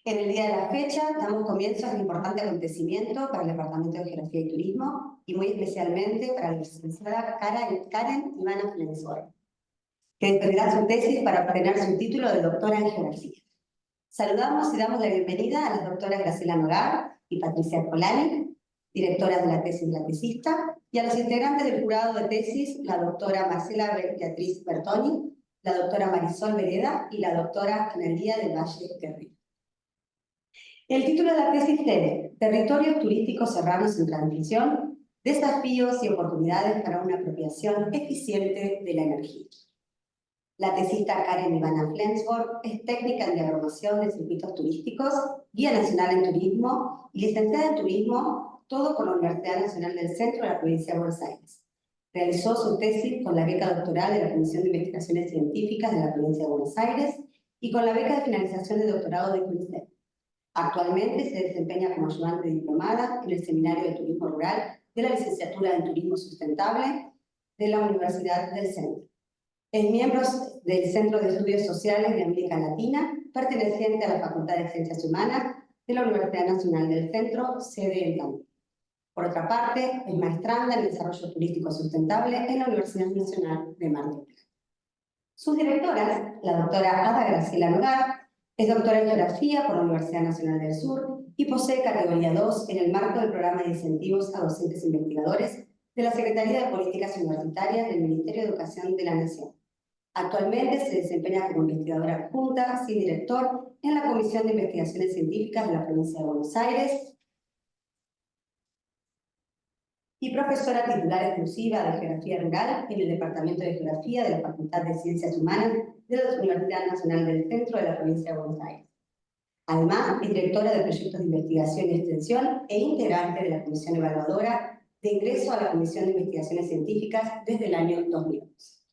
En el día de la fecha damos comienzo a un importante acontecimiento para el Departamento de Geografía y Turismo y muy especialmente para la licenciada Karen Ivana Flensburg, que defenderá su tesis para obtener su título de doctora en Geografía. Saludamos y damos la bienvenida a las doctoras Graciela Nogar y Patricia Ercolani, directoras de la tesis de la tesista, y a los integrantes del jurado de tesis, la doctora Marcela Beatriz Bertoni, la doctora Marisol Vereda y la doctora Analía del Valle Guerrero. El título de la tesis tiene Territorios turísticos serranos en transición, desafíos y oportunidades para una apropiación eficiente de la energía. La tesista Karen Ivana Flensburg es técnica en diagramación de circuitos turísticos, guía nacional en turismo y licenciada en turismo, todo por la Universidad Nacional del Centro de la Provincia de Buenos Aires. Realizó su tesis con la beca doctoral de la Comisión de Investigaciones Científicas de la Provincia de Buenos Aires y con la beca de finalización de doctorado de CONICET. Actualmente se desempeña como ayudante diplomada en el Seminario de Turismo Rural de la Licenciatura en Turismo Sustentable de la Universidad del Centro. Es miembro del Centro de Estudios Sociales de América Latina, perteneciente a la Facultad de Ciencias Humanas de la Universidad Nacional del Centro, sede en Tandil. Por otra parte, es maestranda en Desarrollo Turístico Sustentable en la Universidad Nacional de Mar del Plata. Sus directoras, la doctora Ada Graciela Nogar, es doctora en Geografía por la Universidad Nacional del Sur y posee categoría 2 en el marco del programa de incentivos a docentes investigadores de la Secretaría de Políticas Universitarias del Ministerio de Educación de la Nación. Actualmente se desempeña como investigadora adjunta, sin director, en la Comisión de Investigaciones Científicas de la Provincia de Buenos Aires y profesora titular exclusiva de Geografía Rural en el Departamento de Geografía de la Facultad de Ciencias Humanas de la Universidad Nacional del Centro de la Provincia de Buenos Aires. Además, es directora de proyectos de investigación y extensión e integrante de la Comisión Evaluadora de ingreso a la Comisión de Investigaciones Científicas desde el año 2011.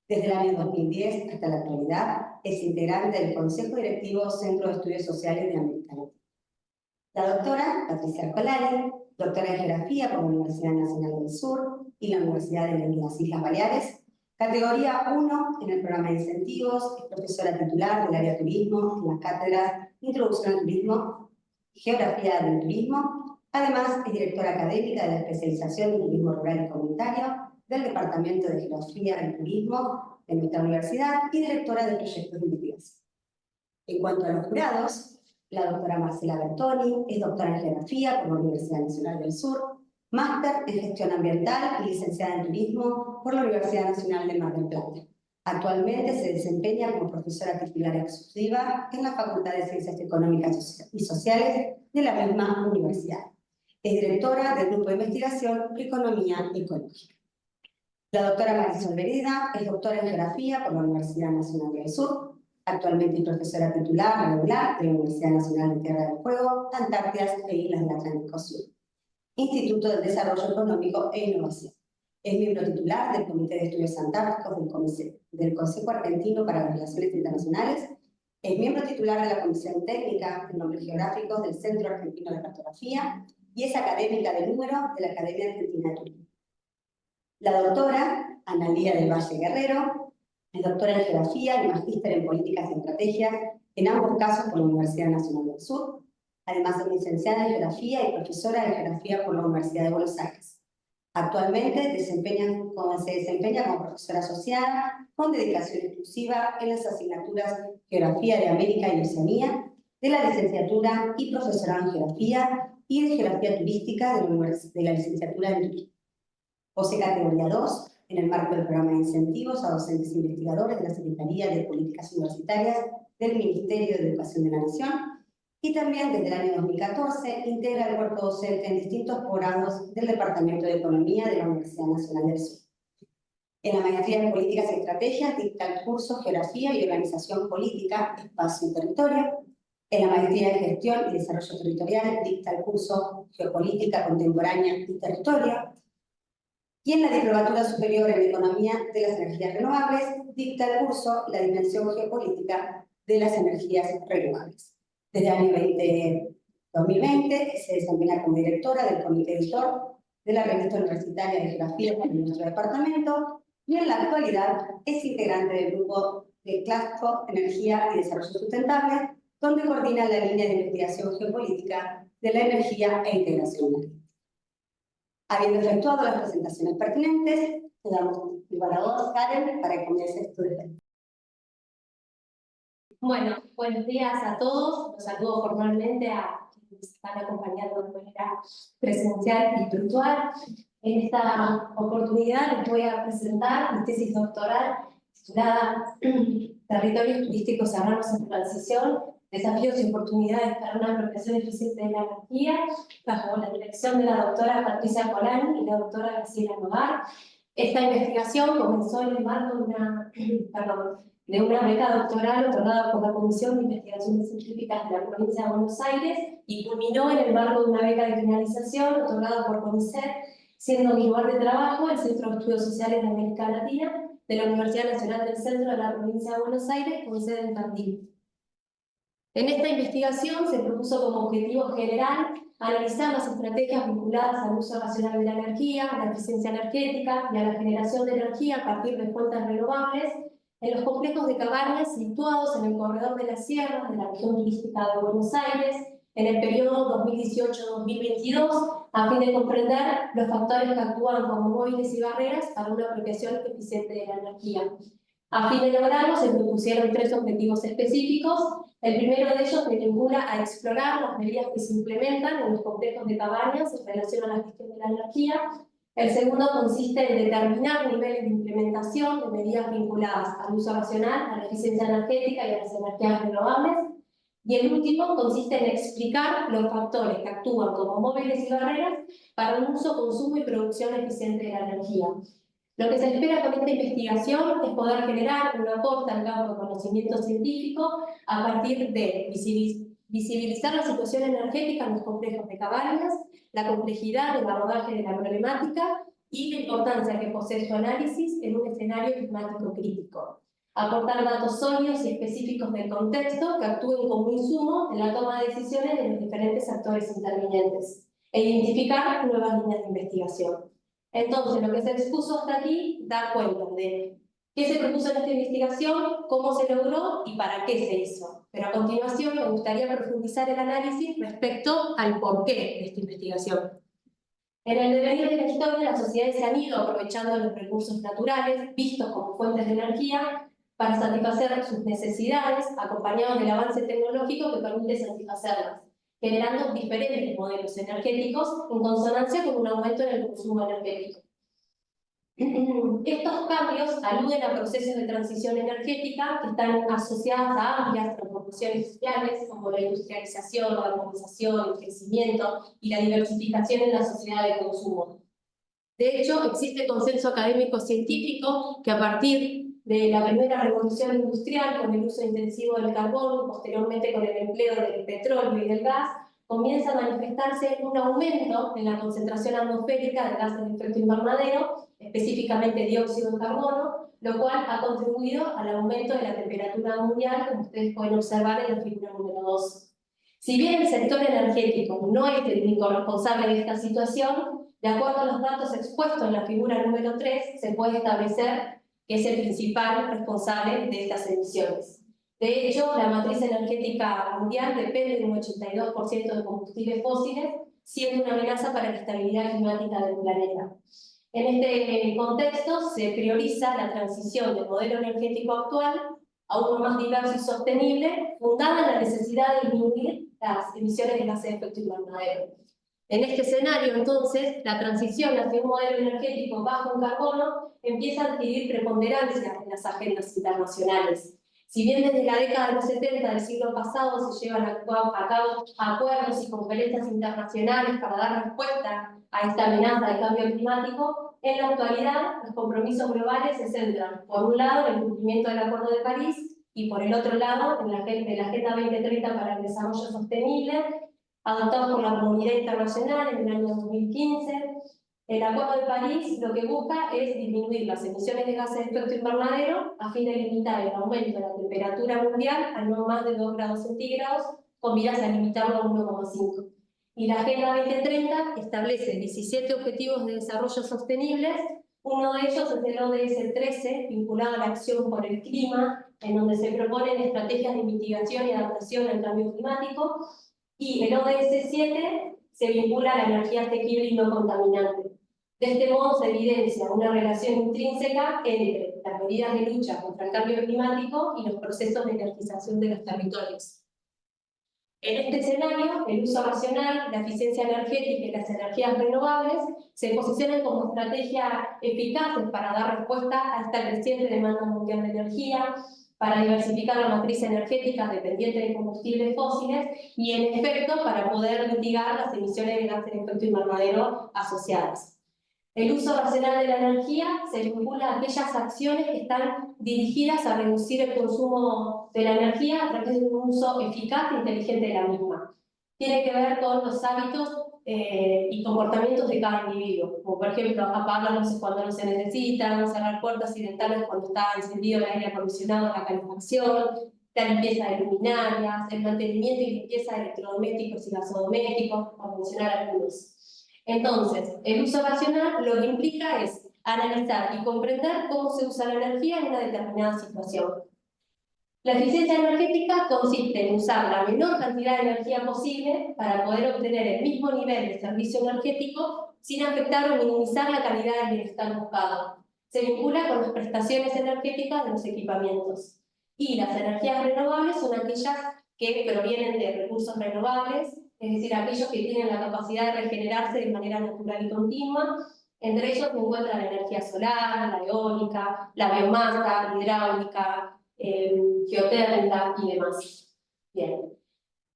Desde el año 2010 hasta la actualidad, es integrante del Consejo Directivo Centro de Estudios Sociales de América Latina. La doctora Patricia Ercolani, doctora en Geografía por la Universidad Nacional del Sur y la Universidad de las Islas Baleares, categoría 1 en el programa de incentivos, es profesora titular del área de turismo en las cátedras Introducción al Turismo y Geografía del Turismo. Además, es directora académica de la especialización en Turismo Rural y Comunitario del Departamento de Geografía del Turismo de nuestra universidad y directora de proyectos de investigación. En cuanto a los jurados, la doctora Marcela Bertoni es doctora en Geografía por la Universidad Nacional del Sur, máster en Gestión Ambiental y licenciada en Turismo por la Universidad Nacional de Mar del Plata. Actualmente se desempeña como profesora titular exclusiva en la Facultad de Ciencias Económicas y Sociales de la misma universidad. Es directora del Grupo de Investigación Economía Ecológica. La doctora Marisol Vereda es doctora en Geografía por la Universidad Nacional del Sur. Actualmente es profesora titular regular de la Universidad Nacional de Tierra del Fuego, Antártidas e Islas del Atlántico Sur. Instituto de Desarrollo Económico e Innovación. Es miembro titular del Comité de Estudios Antárticos del Consejo Argentino para las Relaciones Internacionales. Es miembro titular de la Comisión Técnica de Nombres Geográficos del Centro Argentino de Cartografía y es académica de número de la Academia Argentina de Turismo. La doctora Analía del Valle Guerrero es doctora en Geografía y magíster en Políticas y Estrategias, en ambos casos por la Universidad Nacional del Sur. Además es licenciada en Geografía y profesora de Geografía por la Universidad de Buenos Aires. Actualmente se desempeña como profesora asociada con dedicación exclusiva en las asignaturas Geografía de América y Oceanía, de la licenciatura y profesorado en Geografía y de Geografía Turística de la licenciatura en Turismo. Posee categoría 2 en el marco del programa de incentivos a docentes investigadores de la Secretaría de Políticas Universitarias del Ministerio de Educación de la Nación y también desde el año 2014 integra el cuerpo docente en distintos posgrados del Departamento de Economía de la Universidad Nacional del Sur. En la maestría en Políticas y Estrategias dicta el curso Geografía y Organización Política, Espacio y Territorio. En la maestría en Gestión y Desarrollo Territorial dicta el curso Geopolítica Contemporánea y Territorio. Y en la Diplomatura Superior en Economía de las Energías Renovables dicta el curso La Dimensión Geopolítica de las Energías Renovables. Desde el año 2020 se desempeña como directora del comité editor de la revista universitaria de Geografía de nuestro departamento y en la actualidad es integrante del grupo de Clasco Energía y Desarrollo Sustentable, donde coordina la línea de investigación geopolítica de la energía e integración energética. Habiendo efectuado las presentaciones pertinentes, le damos lugar a vos, Karen, para que comiences tu debate. Bueno, buenos días a todos. Los saludo formalmente a quienes están acompañando de manera presencial y virtual. En esta oportunidad les voy a presentar mi tesis doctoral titulada Territorios turísticos serranos en transición, desafíos y oportunidades para una apropiación eficiente de la energía, bajo la dirección de la doctora Patricia Colán y la doctora Graciela Nogar. Esta investigación comenzó en el marco de una beca doctoral otorgada por la Comisión de Investigaciones Científicas de la Provincia de Buenos Aires y culminó en el marco de una beca de finalización otorgada por CONICET, siendo mi lugar de trabajo el Centro de Estudios Sociales de América Latina de la Universidad Nacional del Centro de la Provincia de Buenos Aires, con sede en Tandil. En esta investigación se propuso como objetivo general analizar las estrategias vinculadas al uso racional de la energía, a la eficiencia energética y a la generación de energía a partir de fuentes renovables en los complejos de cabañas situados en el corredor de las sierras de la región turística de Buenos Aires en el periodo 2018-2022, a fin de comprender los factores que actúan como móviles y barreras para una apropiación eficiente de la energía. A fin de lograrlo, se propusieron 3 objetivos específicos. El primero de ellos se vincula a explorar las medidas que se implementan en los complejos de cabañas en relación a la gestión de la energía. El segundo consiste en determinar niveles de implementación de medidas vinculadas al uso racional, a la eficiencia energética y a las energías renovables. Y el último consiste en explicar los factores que actúan como móviles y barreras para un uso, consumo y producción eficiente de la energía. Lo que se espera con esta investigación es poder generar un aporte al campo de conocimiento científico a partir de visibilizar la situación energética en los complejos de cabañas, la complejidad del abordaje de la problemática y la importancia que posee su análisis en un escenario climático crítico. Aportar datos sólidos y específicos del contexto que actúen como insumo en la toma de decisiones de los diferentes actores intervinientes e identificar nuevas líneas de investigación. Entonces, lo que se expuso hasta aquí da cuenta de qué se propuso en esta investigación, cómo se logró y para qué se hizo. Pero a continuación me gustaría profundizar el análisis respecto al porqué de esta investigación. En el devenir de la historia, las sociedades se han ido aprovechando de los recursos naturales, vistos como fuentes de energía, para satisfacer sus necesidades, acompañados del avance tecnológico que permite satisfacerlas, generando diferentes modelos energéticos en consonancia con un aumento en el consumo energético. Estos cambios aluden a procesos de transición energética que están asociados a amplias transformaciones sociales como la industrialización, la urbanización, el crecimiento y la diversificación en la sociedad de consumo. De hecho, existe consenso académico científico que a partir de la primera revolución industrial, con el uso intensivo del carbón y posteriormente con el empleo del petróleo y del gas, comienza a manifestarse un aumento en la concentración atmosférica de gases de efecto invernadero, específicamente dióxido de carbono, lo cual ha contribuido al aumento de la temperatura mundial, como ustedes pueden observar en la figura número 2. Si bien el sector energético no es el único responsable de esta situación, de acuerdo a los datos expuestos en la figura número 3, se puede establecer que es el principal responsable de estas emisiones. De hecho, la matriz energética mundial depende de un 82% de combustibles fósiles, siendo una amenaza para la estabilidad climática del planeta. En este contexto, se prioriza la transición del modelo energético actual a uno más diverso y sostenible, fundada en la necesidad de disminuir las emisiones de gases de efecto invernadero. En este escenario, entonces, la transición hacia un modelo energético bajo en carbono empieza a adquirir preponderancia en las agendas internacionales. Si bien desde la década de los 70 del siglo pasado se llevan a cabo acuerdos y conferencias internacionales para dar respuesta a esta amenaza del cambio climático, en la actualidad los compromisos globales se centran, por un lado, en el cumplimiento del Acuerdo de París y, por el otro lado, en la Agenda 2030 para el Desarrollo Sostenible, adoptado por la comunidad internacional en el año 2015. El Acuerdo de París lo que busca es disminuir las emisiones de gases de efecto invernadero a fin de limitar el aumento de la temperatura mundial a no más de 2 grados centígrados, con miras a limitarlo a 1,5. Y la Agenda 2030 establece 17 objetivos de desarrollo sostenibles. Uno de ellos es el ODS 13, vinculado a la acción por el clima, en donde se proponen estrategias de mitigación y adaptación al cambio climático, y el ODS 7 se vincula a la energía asequible y no contaminante. De este modo se evidencia una relación intrínseca entre las medidas de lucha contra el cambio climático y los procesos de energización de los territorios. En este escenario, el uso racional, la eficiencia energética y las energías renovables se posicionan como estrategias eficaces para dar respuesta a esta creciente demanda mundial de energía, para diversificar la matriz energética dependiente de combustibles fósiles y, en efecto, para poder mitigar las emisiones de gases de efecto invernadero asociadas. El uso racional de la energía se vincula a aquellas acciones que están dirigidas a reducir el consumo de la energía a través de un uso eficaz e inteligente de la misma. Tiene que ver con los hábitos y comportamientos de cada individuo, como por ejemplo apagar las luces cuando no se necesitan, cerrar puertas y ventanas cuando está encendido el aire acondicionado, la calefacción, la limpieza de luminarias, el mantenimiento y limpieza de electrodomésticos y gasodomésticos, por mencionar algunos. Entonces, el uso racional lo que implica es analizar y comprender cómo se usa la energía en una determinada situación. La eficiencia energética consiste en usar la menor cantidad de energía posible para poder obtener el mismo nivel de servicio energético sin afectar o minimizar la calidad del bienestar buscado. Se vincula con las prestaciones energéticas de los equipamientos. Y las energías renovables son aquellas que provienen de recursos renovables, es decir, aquellos que tienen la capacidad de regenerarse de manera natural y continua. Entre ellos se encuentra la energía solar, la eólica, la biomasa, la hidráulica, geotérmica y demás. Bien.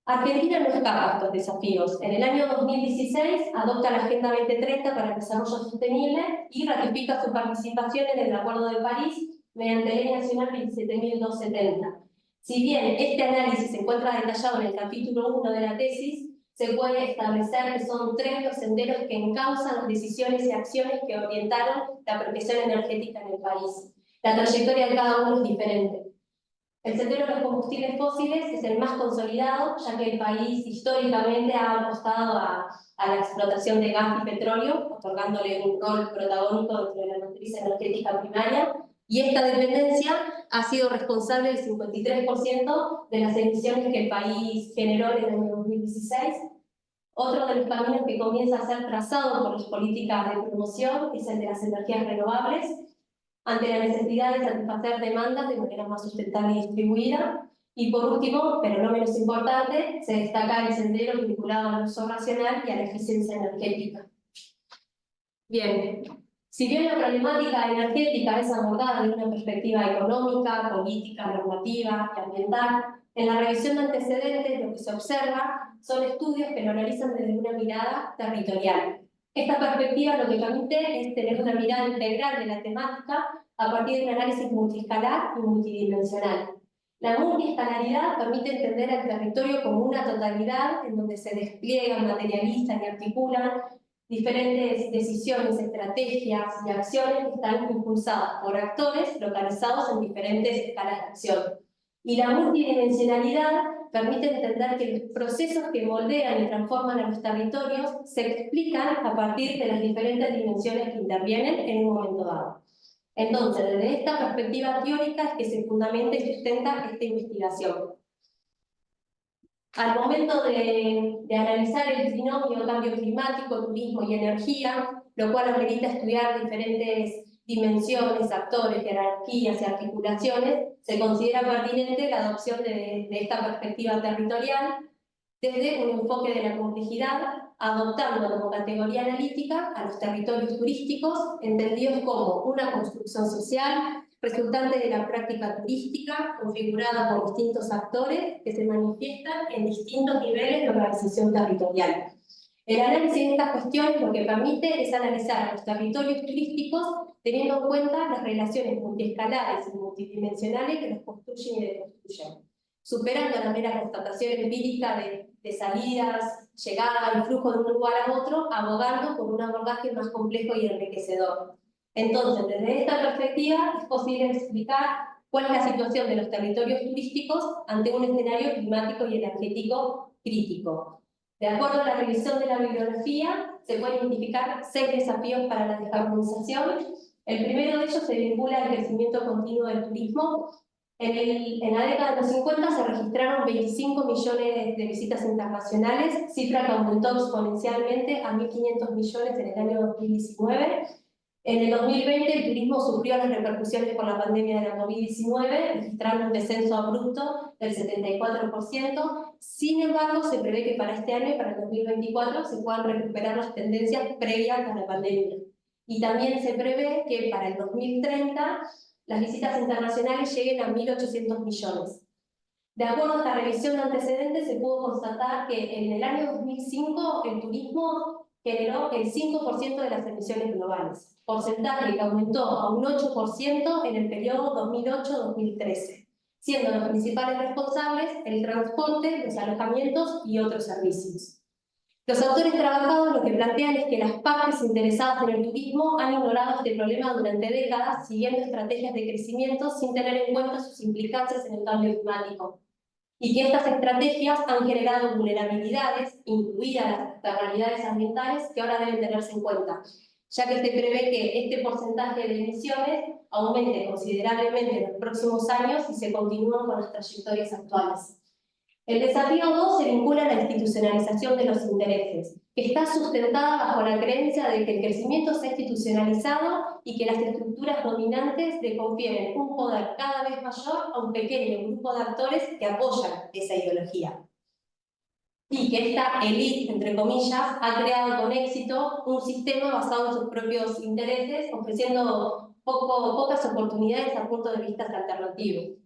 Argentina no escapa a estos desafíos. En el año 2016 adopta la Agenda 2030 para el Desarrollo Sostenible y ratifica su participación en el Acuerdo de París mediante Ley Nacional 27.270. Si bien este análisis se encuentra detallado en el capítulo 1 de la tesis, se puede establecer que son 3 los senderos que encausan las decisiones y acciones que orientaron la protección energética en el país. La trayectoria de cada uno es diferente. El sendero de los combustibles fósiles es el más consolidado, ya que el país históricamente ha apostado a la explotación de gas y petróleo, otorgándole un rol protagónico dentro de la matriz energética primaria, y esta dependencia ha sido responsable del 53% de las emisiones que el país generó en el año 2016. Otro de los caminos que comienza a ser trazado por las políticas de promoción es el de las energías renovables, ante la necesidad de satisfacer demandas de manera más sustentable y distribuida. Y por último, pero no menos importante, se destaca el sendero vinculado al uso racional y a la eficiencia energética. Bien, si bien la problemática energética es abordada desde una perspectiva económica, política, normativa y ambiental, en la revisión de antecedentes lo que se observa son estudios que lo analizan desde una mirada territorial. Esta perspectiva lo que permite es tener una mirada integral de la temática a partir de un análisis multiescalar y multidimensional. La multiescalaridad permite entender al territorio como una totalidad en donde se despliegan, materializan y articulan diferentes decisiones, estrategias y acciones que están impulsadas por actores localizados en diferentes escalas de acción. Y la multidimensionalidad permite entender que los procesos que moldean y transforman a los territorios se explican a partir de las diferentes dimensiones que intervienen en un momento dado. Entonces, desde esta perspectiva teórica es que se fundamenta y sustenta esta investigación. Al momento de analizar el binomio cambio climático, turismo y energía, lo cual amerita estudiar diferentes dimensiones, actores, jerarquías y articulaciones, se considera pertinente la adopción de esta perspectiva territorial desde un enfoque de la complejidad, adoptando como categoría analítica a los territorios turísticos, entendidos como una construcción social resultante de la práctica turística configurada por distintos actores que se manifiestan en distintos niveles de organización territorial. El análisis de estas cuestiones lo que permite es analizar a los territorios turísticos teniendo en cuenta las relaciones multiescalares y multidimensionales que los construyen y deconstruyen, superando la mera constatación empírica de salidas, llegada y flujo de un lugar a otro, abogando por un abordaje más complejo y enriquecedor. Entonces, desde esta perspectiva es posible explicar cuál es la situación de los territorios turísticos ante un escenario climático y energético crítico. De acuerdo a la revisión de la bibliografía, se pueden identificar 6 desafíos para la descarbonización. El primero de ellos se vincula al crecimiento continuo del turismo En la década de los 50 se registraron 25 millones de visitas internacionales, cifra que aumentó exponencialmente a 1.500 millones en el año 2019. En el 2020 el turismo sufrió las repercusiones por la pandemia de la COVID-19, registrando un descenso abrupto del 74%. Sin embargo, se prevé que para este año y para el 2024 se puedan recuperar las tendencias previas a la pandemia. Y también se prevé que para el 2030 las visitas internacionales lleguen a 1.800 millones. De acuerdo a esta revisión de antecedentes, se pudo constatar que en el año 2005 el turismo generó el 5% de las emisiones globales, porcentaje que aumentó a un 8% en el periodo 2008-2013, siendo los principales responsables el transporte, los alojamientos y otros servicios. Los autores trabajados lo que plantean es que las partes interesadas en el turismo han ignorado este problema durante décadas, siguiendo estrategias de crecimiento sin tener en cuenta sus implicancias en el cambio climático, y que estas estrategias han generado vulnerabilidades, incluidas las externalidades ambientales, que ahora deben tenerse en cuenta, ya que se prevé que este porcentaje de emisiones aumente considerablemente en los próximos años si se continúan con las trayectorias actuales. El desafío 2 se vincula a la institucionalización de los intereses, que está sustentada bajo la creencia de que el crecimiento se ha institucionalizado y que las estructuras dominantes le confieren un poder cada vez mayor a un pequeño grupo de actores que apoyan esa ideología. Y que esta élite, entre comillas, ha creado con éxito un sistema basado en sus propios intereses, ofreciendo pocas oportunidades a puntos de vista alternativos.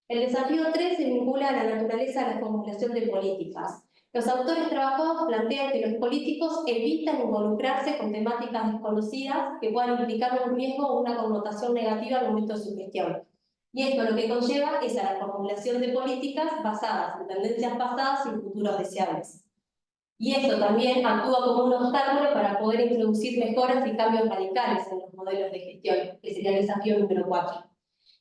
El desafío 3 se vincula a la naturaleza de la formulación de políticas. Los autores trabajados plantean que los políticos evitan involucrarse con temáticas desconocidas que puedan implicar un riesgo o una connotación negativa al momento de su gestión. Y esto lo que conlleva es a la formulación de políticas basadas en tendencias pasadas y futuros deseables. Y esto también actúa como un obstáculo para poder introducir mejoras y cambios radicales en los modelos de gestión, que sería el desafío número 4.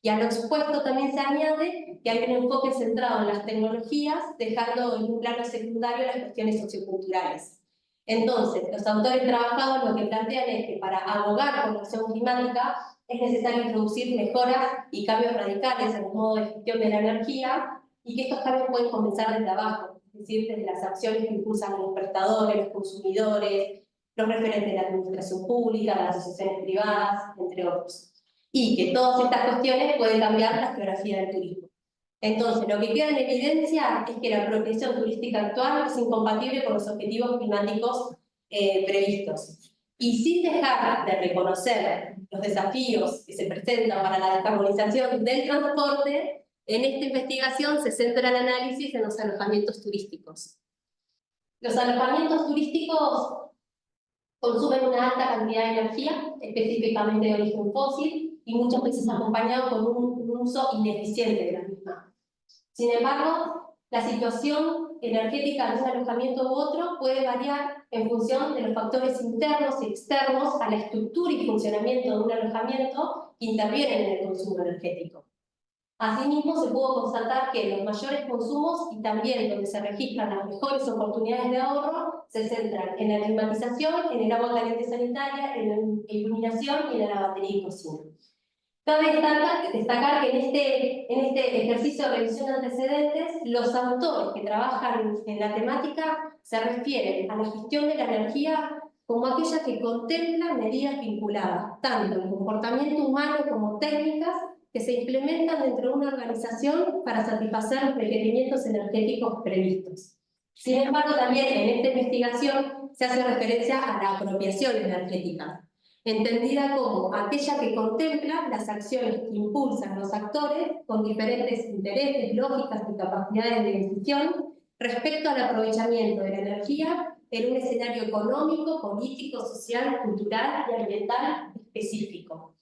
Y a lo expuesto también se añade que hay un enfoque centrado en las tecnologías, dejando en un plano secundario las cuestiones socioculturales. Entonces, los autores trabajados lo que plantean es que para abogar por la acción climática es necesario introducir mejoras y cambios radicales en el modo de gestión de la energía, y que estos cambios pueden comenzar desde abajo, es decir, desde las acciones que impulsan los prestadores, los consumidores, los referentes de la administración pública, las asociaciones privadas, entre otros. Y que todas estas cuestiones pueden cambiar la geografía del turismo. Entonces, lo que queda en evidencia es que la apropiación turística actual es incompatible con los objetivos climáticos previstos. Y sin dejar de reconocer los desafíos que se presentan para la descarbonización del transporte, en esta investigación se centra el análisis en los alojamientos turísticos. Los alojamientos turísticos consumen una alta cantidad de energía, específicamente de origen fósil, y muchas veces acompañado con un uso ineficiente de la misma. Sin embargo, la situación energética de un alojamiento u otro puede variar en función de los factores internos y externos a la estructura y funcionamiento de un alojamiento que intervienen en el consumo energético. Asimismo, se pudo constatar que los mayores consumos y también donde se registran las mejores oportunidades de ahorro se centran en la climatización, en el agua caliente sanitaria, en la iluminación y en la lavandería y cocina. Cabe destacar que en este ejercicio de revisión de antecedentes, los autores que trabajan en la temática se refieren a la gestión de la energía como aquella que contempla medidas vinculadas tanto al comportamiento humano como técnicas que se implementan dentro de una organización para satisfacer los requerimientos energéticos previstos. Sin embargo, también en esta investigación se hace referencia a la apropiación energética, entendida como aquella que contempla las acciones que impulsan los actores con diferentes intereses, lógicas y capacidades de decisión respecto al aprovechamiento de la energía en un escenario económico, político, social, cultural y ambiental específico.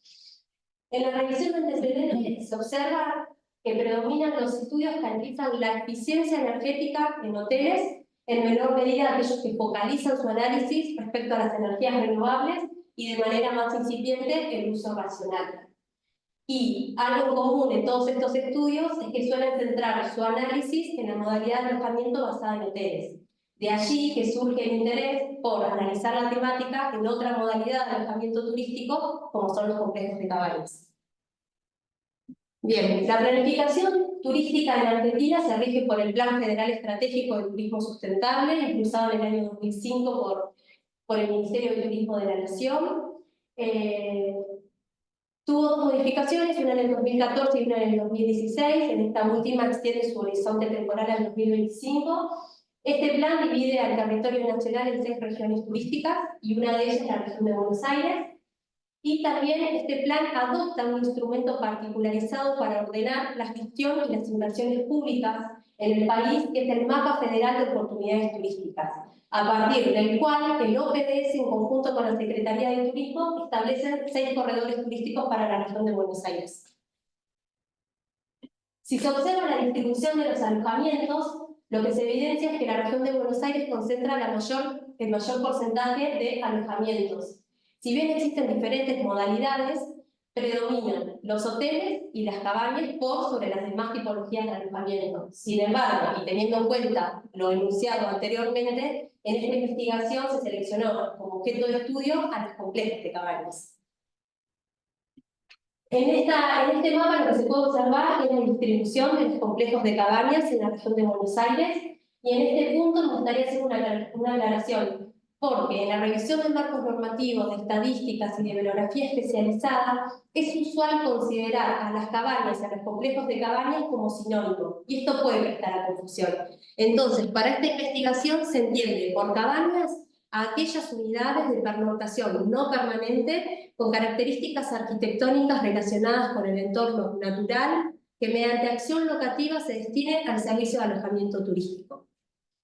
En la revisión de antecedentes se observa que predominan los estudios que analizan la eficiencia energética en hoteles, en menor medida aquellos que focalizan su análisis respecto a las energías renovables y de manera más incipiente el uso racional. Y algo común en todos estos estudios es que suelen centrar su análisis en la modalidad de alojamiento basada en hoteles. De allí que surge el interés por analizar la temática en otra modalidad de alojamiento turístico, como son los complejos de cabañas. Bien, la planificación turística en Argentina se rige por el Plan Federal Estratégico de Turismo Sustentable, impulsado en el año 2005 por el Ministerio de Turismo de la Nación. Tuvo dos modificaciones, una en el 2014 y una en el 2016. En esta última extiende su horizonte temporal al 2025. Este plan divide al territorio nacional en 6 regiones turísticas y una de ellas es la región de Buenos Aires. Y también este plan adopta un instrumento particularizado para ordenar la gestión y las inversiones públicas en el país, que es el Mapa Federal de Oportunidades Turísticas, a partir del cual el OPDS, en conjunto con la Secretaría de Turismo, establecen 6 corredores turísticos para la región de Buenos Aires. Si se observa la distribución de los alojamientos, lo que se evidencia es que la región de Buenos Aires concentra el mayor porcentaje de alojamientos. Si bien existen diferentes modalidades, predominan los hoteles y las cabañas por sobre las demás tipologías de alojamiento. Sin embargo, y teniendo en cuenta lo enunciado anteriormente, en esta investigación se seleccionó como objeto de estudio a los complejos de cabañas. En este mapa lo que se puede observar es la distribución de los complejos de cabañas en la región de Buenos Aires, y en este punto me gustaría hacer una aclaración, porque en la revisión de marcos normativos, de estadísticas y de bibliografía especializada, es usual considerar a las cabañas y a los complejos de cabañas como sinónimos, y esto puede prestar a confusión. Entonces, para esta investigación se entiende por cabañas a aquellas unidades de pernoctación no permanente con características arquitectónicas relacionadas con el entorno natural que mediante acción locativa se destinen al servicio de alojamiento turístico.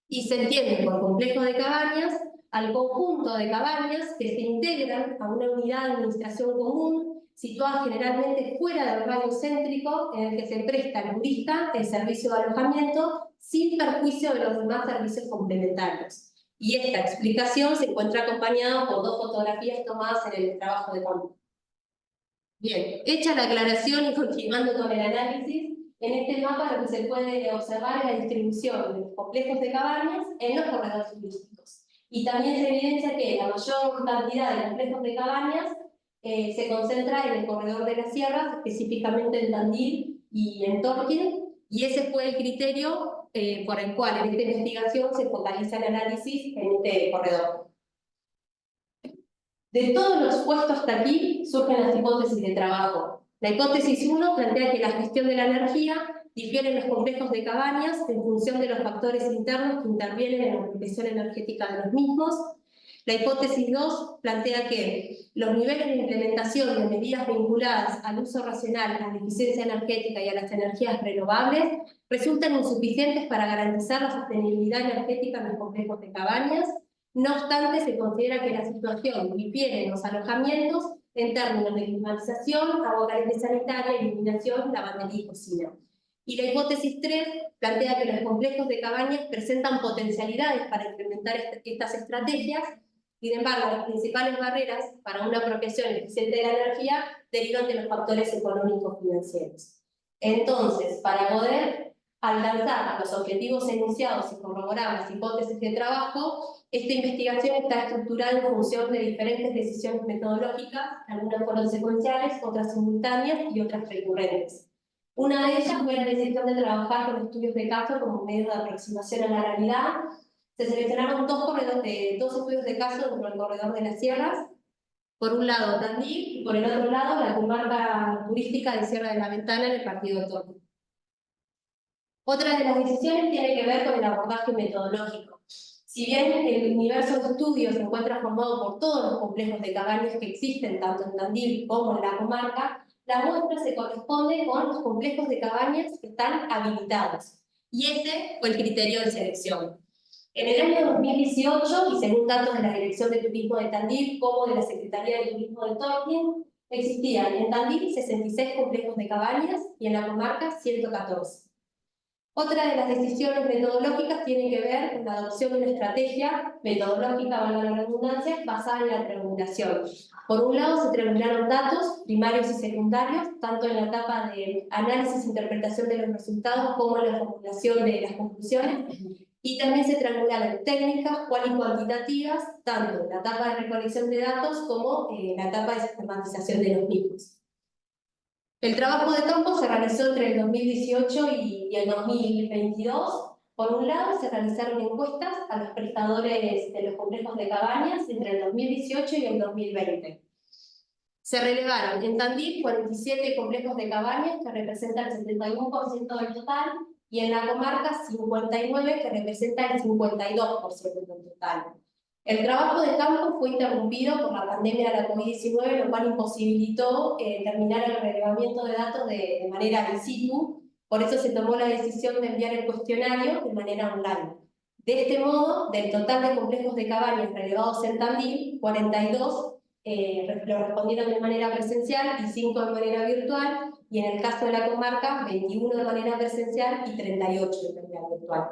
Y se entiende por complejo de cabañas al conjunto de cabañas que se integran a una unidad de administración común situada generalmente fuera del radio céntrico en el que se presta al turista el servicio de alojamiento sin perjuicio de los demás servicios complementarios. Y esta explicación se encuentra acompañada por 2 fotografías tomadas en el trabajo de campo. Bien, hecha la aclaración y continuando con el análisis, en este mapa lo que se puede observar es la distribución de los complejos de cabañas en los corredores turísticos. Y también se evidencia que la mayor cantidad de complejos de cabañas se concentra en el corredor de las sierras, específicamente en Tandil y en Torquín, y ese fue el criterio por el cual en esta investigación se focaliza el análisis en este corredor. De todos los puestos hasta aquí surgen las hipótesis de trabajo. La hipótesis 1 plantea que la gestión de la energía difiere en los complejos de cabañas en función de los factores internos que intervienen en la progresión energética de los mismos. La hipótesis 2 plantea que los niveles de implementación de medidas vinculadas al uso racional, a la eficiencia energética y a las energías renovables resultan insuficientes para garantizar la sostenibilidad energética en los complejos de cabañas. No obstante, se considera que la situación difiere en los alojamientos en términos de climatización, agua caliente sanitaria, iluminación, lavandería y cocina. Y la hipótesis 3 plantea que los complejos de cabañas presentan potencialidades para implementar estas estrategias. Sin embargo, las principales barreras para una apropiación eficiente de la energía derivan de los factores económicos financieros. Entonces, para poder alcanzar los objetivos enunciados y corroborar las hipótesis de trabajo, esta investigación está estructurada en función de diferentes decisiones metodológicas, algunas fueron secuenciales, otras simultáneas y otras recurrentes. Una de ellas fue la decisión de trabajar con estudios de caso como medio de aproximación a la realidad. Se seleccionaron 2 estudios de caso dentro del corredor de las sierras. Por un lado Tandil y por el otro lado la comarca turística de Sierra de la Ventana en el partido de Torquín. Otra de las decisiones tiene que ver con el abordaje metodológico. Si bien el universo de estudios se encuentra formado por todos los complejos de cabañas que existen tanto en Tandil como en la comarca, la muestra se corresponde con los complejos de cabañas que están habilitados. Y ese fue el criterio de selección. En el año 2018, y según datos de la Dirección de Turismo de Tandil como de la Secretaría de Turismo de Torquín, existían en Tandil 66 complejos de cabañas y en la comarca 114. Otra de las decisiones metodológicas tiene que ver con la adopción de una estrategia metodológica, valga la redundancia, basada en la triangulación. Por un lado, se triangularon datos primarios y secundarios, tanto en la etapa de análisis e interpretación de los resultados como en la formulación de las conclusiones, y también se triangularon técnicas cual y cuantitativas, tanto en la etapa de recolección de datos como en la etapa de sistematización de los mismos. El trabajo de campo se realizó entre el 2018 y el 2022. Por un lado, se realizaron encuestas a los prestadores de los complejos de cabañas entre el 2018 y el 2020. Se relevaron en Tandil 47 complejos de cabañas, que representan el 71% del total, y en la comarca 59, que representa el 52% del total. El trabajo de campo fue interrumpido por la pandemia de la COVID-19, lo cual imposibilitó terminar el relevamiento de datos de manera in situ. Por eso se tomó la decisión de enviar el cuestionario de manera online. De este modo, del total de complejos de cabañas relevados en Tandil, 42 lo respondieron de manera presencial y 5 de manera virtual, y en el caso de la comarca, 21 de manera presencial y 38 de manera virtual.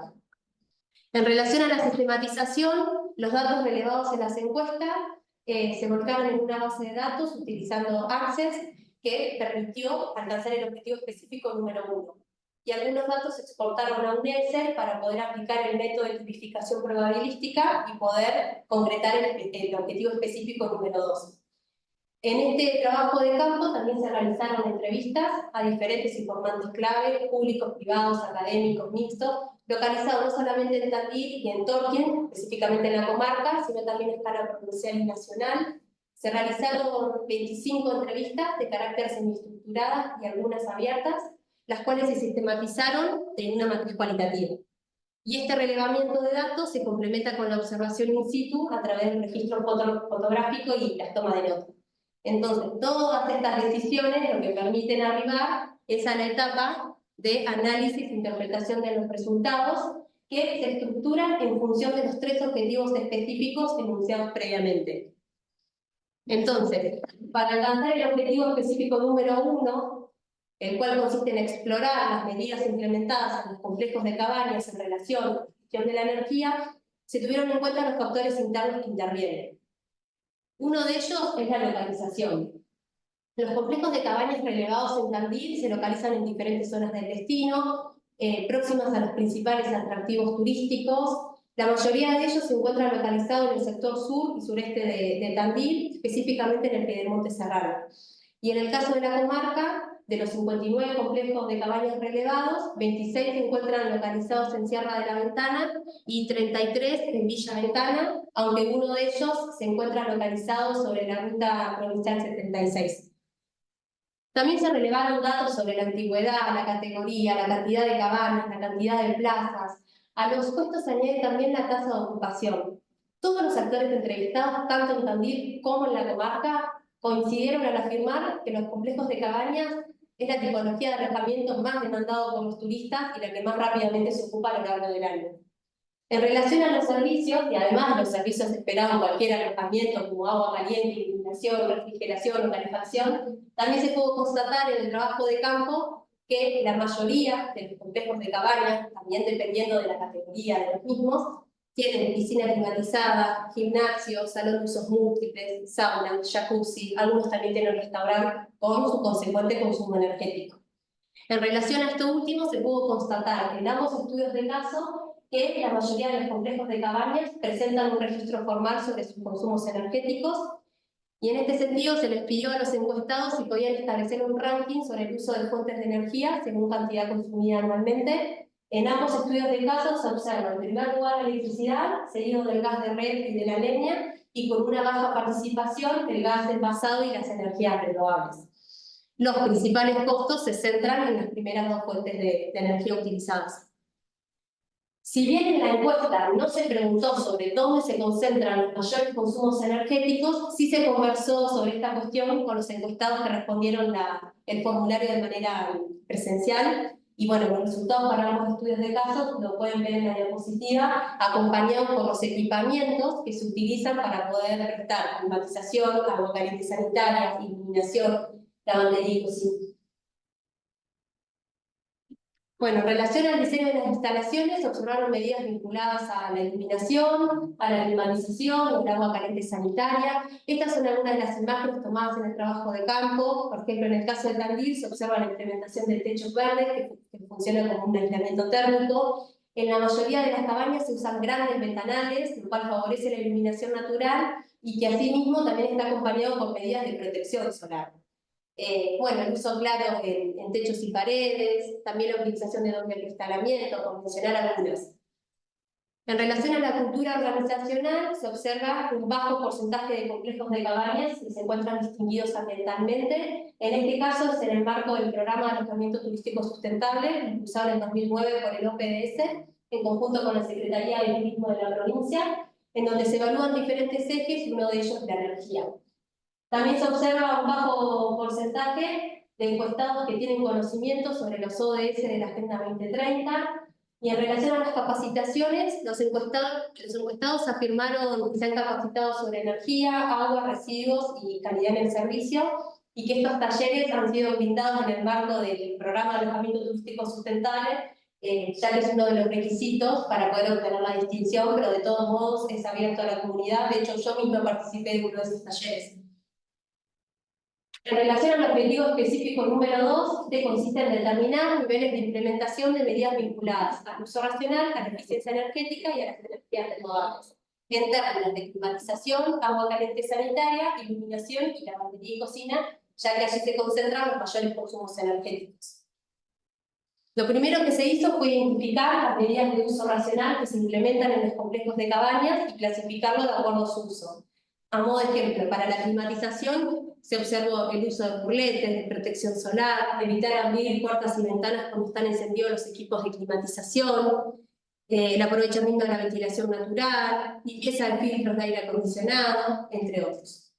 En relación a la sistematización, los datos relevados en las encuestas se volcaron en una base de datos utilizando Access, que permitió alcanzar el objetivo específico número 1. Y algunos datos se exportaron a un Excel para poder aplicar el método de tipificación probabilística y poder concretar el objetivo específico número 2. En este trabajo de campo también se realizaron entrevistas a diferentes informantes clave, públicos, privados, académicos, mixtos, localizados no solamente en Tandil y en Torquín, específicamente en la comarca, sino también en escala provincial y nacional. Se realizaron 25 entrevistas de carácter semiestructuradas y algunas abiertas, las cuales se sistematizaron en una matriz cualitativa. Y este relevamiento de datos se complementa con la observación in situ a través del registro fotográfico y las tomas de notas. Entonces, todas estas decisiones lo que permiten arribar es a la etapa de análisis e interpretación de los resultados, que se estructuran en función de los 3 objetivos específicos enunciados previamente. Entonces, para alcanzar el objetivo específico número 1, el cual consiste en explorar las medidas implementadas en los complejos de cabañas en relación a la gestión de la energía, se tuvieron en cuenta los factores internos que intervienen. Uno de ellos es la localización. Los complejos de cabañas relevados en Tandil se localizan en diferentes zonas del destino, próximas a los principales atractivos turísticos. La mayoría de ellos se encuentran localizados en el sector sur y sureste de Tandil, específicamente en el Piedemonte Serrano. Y en el caso de la comarca, de los 59 complejos de cabañas relevados, 26 se encuentran localizados en Sierra de la Ventana y 33 en Villa Ventana, aunque uno de ellos se encuentra localizado sobre la ruta provincial 76. También se relevaron datos sobre la antigüedad, la categoría, la cantidad de cabañas, la cantidad de plazas. A los costos se añade también la tasa de ocupación. Todos los actores entrevistados, tanto en Tandil como en la comarca, coincidieron al afirmar que los complejos de cabañas es la tipología de alojamiento más demandado por los turistas y la que más rápidamente se ocupa a lo largo del año. En relación a los servicios, y además de los servicios esperados en cualquier alojamiento, como agua caliente, iluminación, refrigeración o calefacción, también se pudo constatar en el trabajo de campo que la mayoría de los complejos de cabañas, también dependiendo de la categoría de los mismos, tienen piscina climatizada, gimnasio, salón de usos múltiples, sauna, jacuzzi, algunos también tienen restaurante con su consecuente consumo energético. En relación a esto último, se pudo constatar en ambos estudios de caso que la mayoría de los complejos de cabañas presentan un registro formal sobre sus consumos energéticos, y en este sentido se les pidió a los encuestados si podían establecer un ranking sobre el uso de fuentes de energía según cantidad consumida anualmente. En ambos estudios de caso se observa en primer lugar la electricidad, seguido del gas de red y de la leña, y con una baja participación el gas envasado y las energías renovables. Los principales costos se centran en las primeras 2 fuentes de energía utilizadas. Si bien en la encuesta no se preguntó sobre dónde se concentran los mayores consumos energéticos, sí se conversó sobre esta cuestión con los encuestados que respondieron el formulario de manera presencial. Y bueno, los resultados para ambos estudios de caso lo pueden ver en la diapositiva, acompañados por los equipamientos que se utilizan para poder prestar climatización, agua caliente sanitaria, iluminación, lavandería y cocina. Bueno, en relación al diseño de las instalaciones, se observaron medidas vinculadas a la iluminación, a la climatización, el agua caliente sanitaria. Estas son algunas de las imágenes tomadas en el trabajo de campo. Por ejemplo, en el caso de Tandil se observa la implementación de techos verdes que funcionan como un aislamiento térmico. En la mayoría de las cabañas se usan grandes ventanales, lo cual favorece la iluminación natural y que asimismo también está acompañado por medidas de protección solar. Bueno, el uso claro en techos y paredes, también la utilización de doble instalamiento, por mencionar algunas. En relación a la cultura organizacional, se observa un bajo porcentaje de complejos de cabañas que se encuentran distinguidos ambientalmente. En este caso es en el marco del Programa de Alojamiento Turístico Sustentable, impulsado en el 2009 por el OPDS, en conjunto con la Secretaría de Turismo de la provincia, en donde se evalúan diferentes ejes y uno de ellos la energía. También se observa un bajo porcentaje de encuestados que tienen conocimiento sobre los ODS de la Agenda 2030, y en relación a las capacitaciones, los encuestados afirmaron que se han capacitado sobre energía, agua, residuos y calidad en el servicio, y que estos talleres han sido brindados en el marco del Programa de Alojamiento Turístico Sustentable, ya que es uno de los requisitos para poder obtener la distinción, pero de todos modos es abierto a la comunidad. De hecho, yo misma participé de uno de esos talleres. En relación al objetivo específico número 2, este consiste en determinar niveles de implementación de medidas vinculadas al uso racional, a la eficiencia energética y a las energías renovables, en términos de climatización, agua caliente sanitaria, iluminación y lavandería y cocina, ya que allí se concentran los mayores consumos energéticos. Lo primero que se hizo fue identificar las medidas de uso racional que se implementan en los complejos de cabañas y clasificarlo de acuerdo a su uso. A modo de ejemplo, para la climatización se observó el uso de burletes, de protección solar, evitar abrir puertas y ventanas cuando están encendidos los equipos de climatización, el aprovechamiento de la ventilación natural, limpieza de filtros de aire acondicionado, entre otros.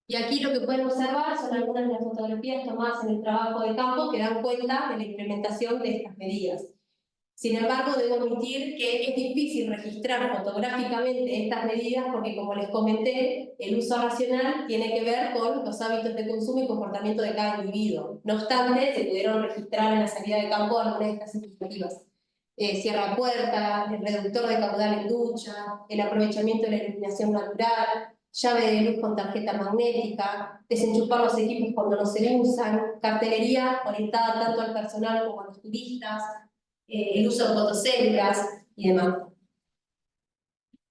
Y aquí lo que pueden observar son algunas de las fotografías tomadas en el trabajo de campo que dan cuenta de la implementación de estas medidas. Sin embargo, debo admitir que es difícil registrar fotográficamente estas medidas porque, como les comenté, el uso racional tiene que ver con los hábitos de consumo y comportamiento de cada individuo. No obstante, se pudieron registrar en la salida de campo algunas de estas iniciativas. Cierra puerta, el reductor de caudal en ducha, el aprovechamiento de la iluminación natural, llave de luz con tarjeta magnética, desenchufar los equipos cuando no se usan, cartelería orientada tanto al personal como a los turistas, el uso de fotocélulas y demás.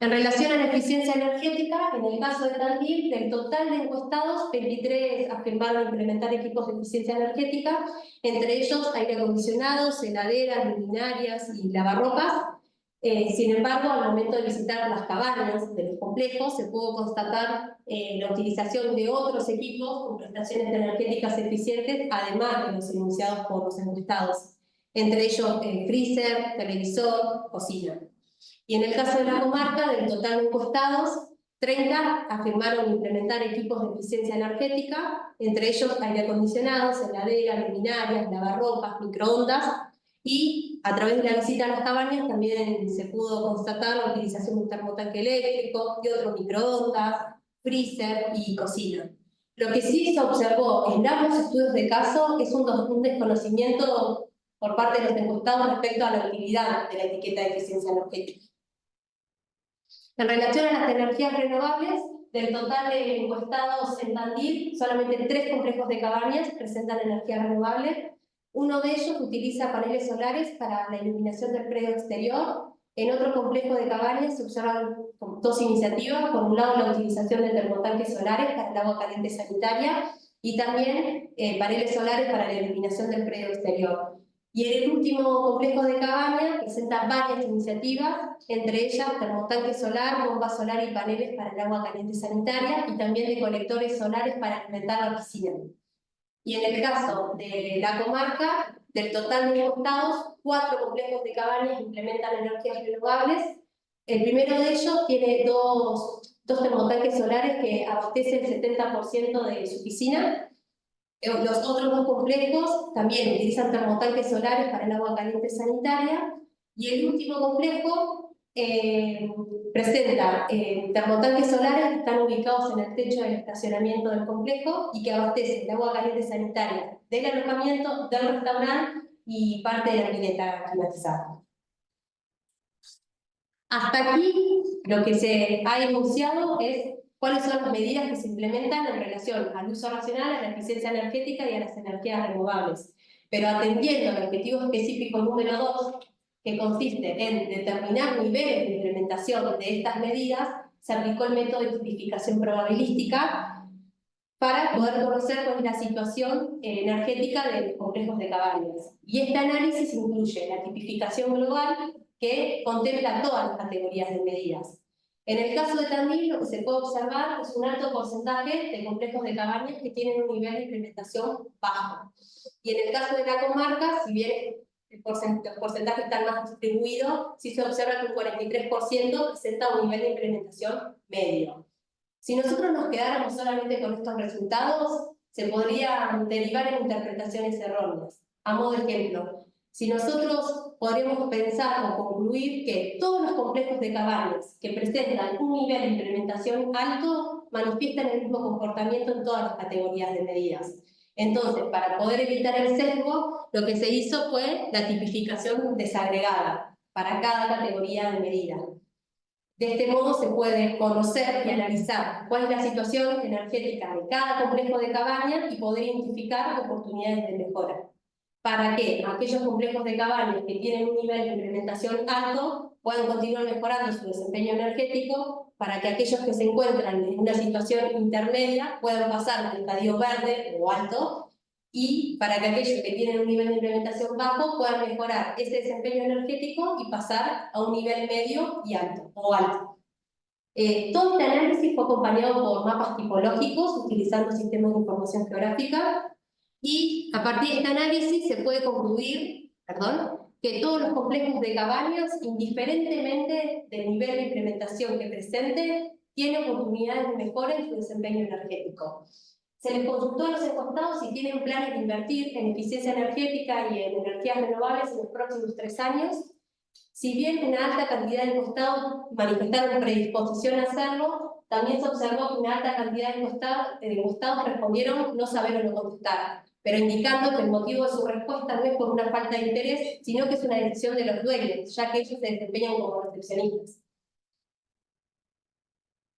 En relación a la eficiencia energética, en el caso de Tandil, del total de encuestados, 23 afirmaron implementar equipos de eficiencia energética, entre ellos aire acondicionados, heladeras, luminarias y lavarropas. Sin embargo, al momento de visitar las cabañas de los complejos, se pudo constatar la utilización de otros equipos con prestaciones energéticas eficientes, además de los enunciados por los encuestados, entre ellos freezer, televisor, cocina. Y en el caso de la comarca, del total de encuestados, 30 afirmaron implementar equipos de eficiencia energética, entre ellos aire acondicionados, heladeras, luminarias, lavarropas, microondas, y a través de la visita a las cabañas también se pudo constatar la utilización de un termotanque eléctrico, de otro microondas, freezer y cocina. Lo que sí se observó en ambos estudios de caso es un desconocimiento por parte de los encuestados respecto a la utilidad de la etiqueta de eficiencia energética. En relación a las energías renovables, del total de encuestados en Tandil, solamente 3 complejos de cabañas presentan energía renovable. Uno de ellos utiliza paneles solares para la iluminación del predio exterior. En otro complejo de cabañas se observan 2 iniciativas. Por un lado, la utilización de termotanques solares para el agua caliente sanitaria y también paneles solares para la iluminación del predio exterior. Y en el último complejo de cabaña presenta varias iniciativas, entre ellas termotanque solar, bomba solar y paneles para el agua caliente sanitaria, y también de colectores solares para alimentar la piscina. Y en el caso de la comarca, del total de encuestados, 4 complejos de cabañas implementan energías renovables. El primero de ellos tiene dos termotanques solares que abastecen el 70% de su piscina. Los otros 2 complejos también utilizan termotanques solares para el agua caliente sanitaria, y el último complejo presenta termotanques solares que están ubicados en el techo del estacionamiento del complejo y que abastecen el agua caliente sanitaria del alojamiento, del restaurante y parte de la pileta climatizada. Hasta aquí lo que se ha enunciado es cuáles son las medidas que se implementan en relación al uso racional, a la eficiencia energética y a las energías renovables. Pero atendiendo al objetivo específico número 2, que consiste en determinar niveles de implementación de estas medidas, se aplicó el método de tipificación probabilística, para poder conocer cuál es la situación energética de los complejos de Cabañas. Y este análisis incluye la tipificación global, que contempla todas las categorías de medidas. En el caso de Tandil, lo que se puede observar es un alto porcentaje de complejos de cabañas que tienen un nivel de implementación bajo. Y en el caso de la comarca, si bien los porcentajes están más distribuidos, sí se observa que un 43% presenta un nivel de implementación medio. Si nosotros nos quedáramos solamente con estos resultados, se podrían derivar en interpretaciones erróneas. A modo de ejemplo, si nosotros podríamos pensar o concluir que todos los complejos de cabañas que presentan un nivel de implementación alto manifiestan el mismo comportamiento en todas las categorías de medidas. Entonces, para poder evitar el sesgo, lo que se hizo fue la tipificación desagregada para cada categoría de medida. De este modo se puede conocer y analizar cuál es la situación energética de cada complejo de cabañas y poder identificar oportunidades de mejora, para que aquellos complejos de cabañas que tienen un nivel de implementación alto puedan continuar mejorando su desempeño energético, para que aquellos que se encuentran en una situación intermedia puedan pasar del estadio verde o alto, y para que aquellos que tienen un nivel de implementación bajo puedan mejorar ese desempeño energético y pasar a un nivel medio y alto, o alto. Todo este análisis fue acompañado por mapas tipológicos utilizando sistemas de información geográfica, y a partir de este análisis se puede concluir, que todos los complejos de cabañas, indiferentemente del nivel de implementación que presente, tienen oportunidades de mejora en su desempeño energético. Se les consultó a los encuestados si tienen planes de invertir en eficiencia energética y en energías renovables en los próximos 3 años. Si bien una alta cantidad de encuestados manifestaron predisposición a hacerlo, también se observó que una alta cantidad de encuestados respondieron no saber o no contestar, pero indicando que el motivo de su respuesta no es por una falta de interés, sino que es una decisión de los dueños, ya que ellos se desempeñan como recepcionistas.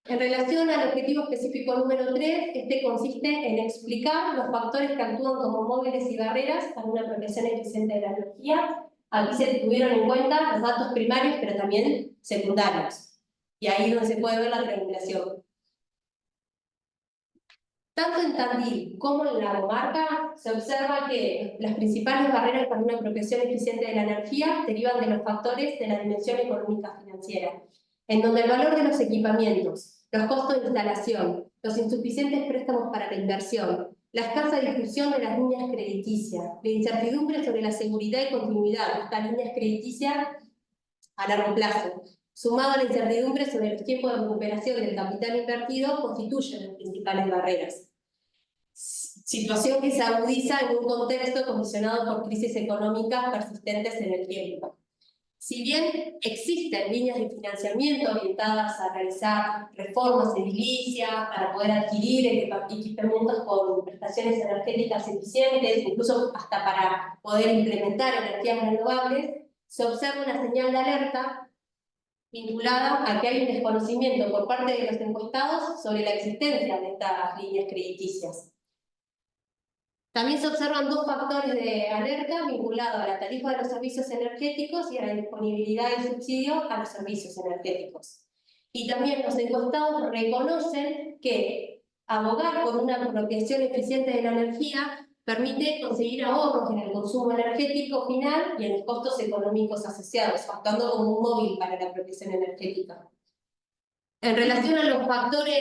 En relación al objetivo específico número 3, este consiste en explicar los factores que actúan como móviles y barreras para una apropiación eficiente de la energía. Aquí se tuvieron en cuenta los datos primarios, pero también secundarios. Y ahí es donde se puede ver la triangulación. Tanto en Tandil como en la comarca se observa que las principales barreras para una apropiación eficiente de la energía derivan de los factores de la dimensión económica financiera, en donde el valor de los equipamientos, los costos de instalación, los insuficientes préstamos para la inversión, la escasa difusión de las líneas crediticias, la incertidumbre sobre la seguridad y continuidad de estas líneas crediticias a largo plazo, sumado a la incertidumbre sobre los tiempos de recuperación del capital invertido, constituyen las principales barreras. Situación que se agudiza en un contexto condicionado por crisis económicas persistentes en el tiempo. Si bien existen líneas de financiamiento orientadas a realizar reformas edilicias para poder adquirir equipamientos con prestaciones energéticas eficientes, incluso hasta para poder implementar energías renovables, se observa una señal de alerta vinculada a que hay un desconocimiento por parte de los encuestados sobre la existencia de estas líneas crediticias. También se observan 2 factores de alerta vinculados a la tarifa de los servicios energéticos y a la disponibilidad de subsidio a los servicios energéticos. Y también los encuestados reconocen que abogar por una apropiación eficiente de la energía permite conseguir ahorros en el consumo energético final y en los costos económicos asociados, actuando como un móvil para la apropiación energética. En relación a los factores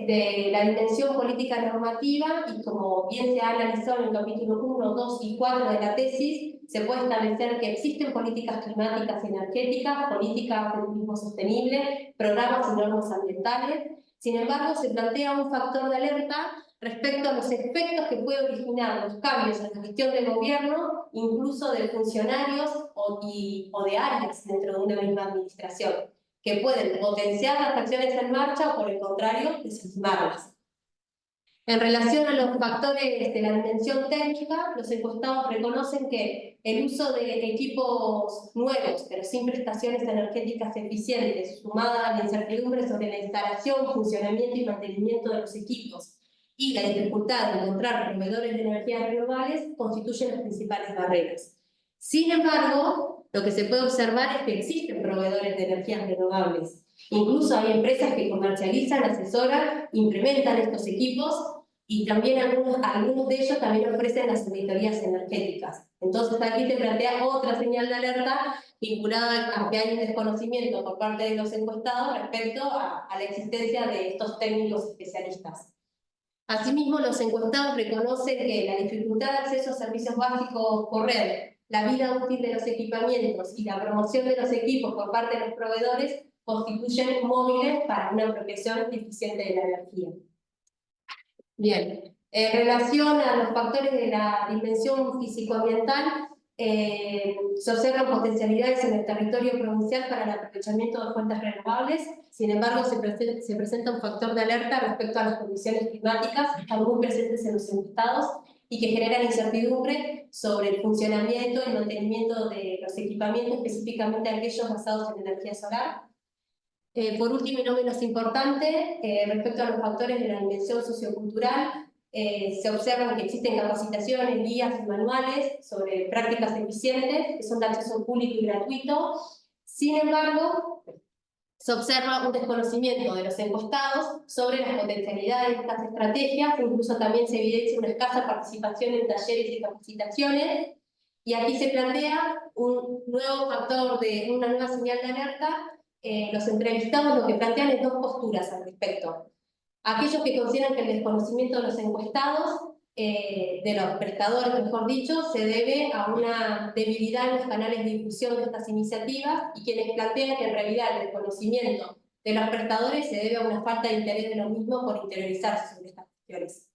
de la dimensión política normativa, y como bien se ha analizado en el capítulo 1, 2 y 4 de la tesis, se puede establecer que existen políticas climáticas y energéticas, políticas de turismo sostenible, programas y normas ambientales. Sin embargo, se plantea un factor de alerta respecto a los efectos que puede originar los cambios en la gestión del gobierno, incluso de funcionarios o de áreas dentro de una misma administración, que pueden potenciar las acciones en marcha o, por el contrario, desestimarlas. En relación a los factores de la dimensión técnica, los encuestados reconocen que el uso de equipos nuevos, pero sin prestaciones energéticas eficientes, sumada a la incertidumbre sobre la instalación, funcionamiento y mantenimiento de los equipos, y la dificultad de encontrar proveedores de energías renovables, constituyen las principales barreras. Sin embargo, lo que se puede observar es que existen proveedores de energías renovables. Incluso hay empresas que comercializan, asesoran, implementan estos equipos, y también algunos de ellos también ofrecen las auditorías energéticas. Entonces aquí te plantea otra señal de alerta vinculada a que hay un desconocimiento por parte de los encuestados respecto a la existencia de estos técnicos especialistas. Asimismo, los encuestados reconocen que la dificultad de acceso a servicios básicos por red, la vida útil de los equipamientos y la promoción de los equipos por parte de los proveedores constituyen móviles para una apropiación eficiente de la energía. Bien, en relación a los factores de la dimensión físico-ambiental, se observan potencialidades en el territorio provincial para el aprovechamiento de fuentes renovables. Sin embargo, se presenta un factor de alerta respecto a las condiciones climáticas que están muy presentes en los encuestados y que generan incertidumbre sobre el funcionamiento y mantenimiento de los equipamientos, específicamente aquellos basados en energía solar. Por último, y no menos importante, respecto a los factores de la dimensión sociocultural, se observan que existen capacitaciones, guías y manuales sobre prácticas eficientes, que son de acceso público y gratuito. Sin embargo, se observa un desconocimiento de los encuestados sobre las potencialidades de estas estrategias, incluso también se evidencia una escasa participación en talleres y capacitaciones, y aquí se plantea un nuevo factor de una nueva señal de alerta. Los entrevistados lo que plantean es dos posturas al respecto. Aquellos que consideran que el desconocimiento de los encuestados, de los prestadores, mejor dicho, se debe a una debilidad en los canales de difusión de estas iniciativas, y quienes plantean que en realidad el desconocimiento de los prestadores se debe a una falta de interés de los mismos por interiorizarse sobre estas cuestiones.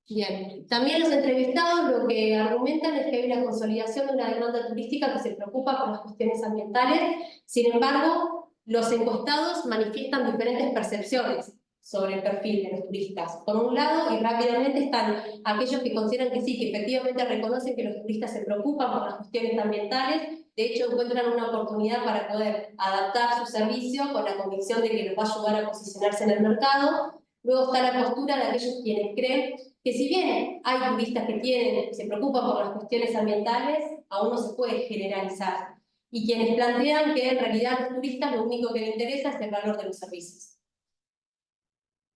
Bien, también los entrevistados lo que argumentan es que hay una consolidación de una demanda turística que se preocupa por las cuestiones ambientales. Sin embargo, los encuestados manifiestan diferentes percepciones sobre el perfil de los turistas. Por un lado, y rápidamente, están aquellos que consideran que sí, que efectivamente reconocen que los turistas se preocupan por las cuestiones ambientales, de hecho encuentran una oportunidad para poder adaptar su servicio con la convicción de que los va a ayudar a posicionarse en el mercado. Luego está la postura de aquellos quienes creen que si bien hay turistas que se preocupan por las cuestiones ambientales, aún no se puede generalizar. Y quienes plantean que en realidad a los turistas lo único que les interesa es el valor de los servicios.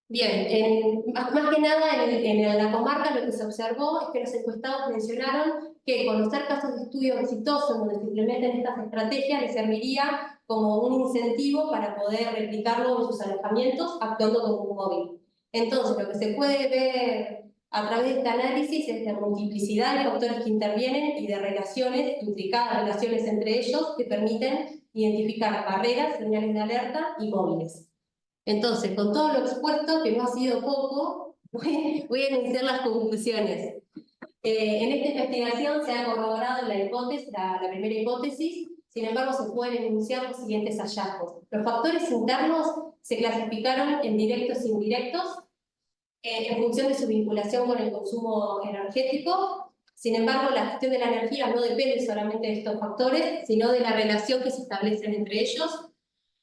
Bien, más que nada en la comarca lo que se observó es que los encuestados mencionaron que conocer casos de estudio exitosos donde se implementen estas estrategias les serviría como un incentivo para poder replicarlo en sus alojamientos actuando como un móvil. Entonces, lo que se puede ver a través de este análisis es la multiplicidad de factores que intervienen y de relaciones, intricadas relaciones entre ellos, que permiten identificar barreras, señales de alerta y móviles. Entonces, con todo lo expuesto, que no ha sido poco, voy a iniciar las conclusiones. En esta investigación se ha corroborado la primera hipótesis, sin embargo se pueden enunciar los siguientes hallazgos. Los factores internos se clasificaron en directos e indirectos, en función de su vinculación con el consumo energético. Sin embargo, la gestión de la energía no depende solamente de estos factores, sino de la relación que se establecen entre ellos,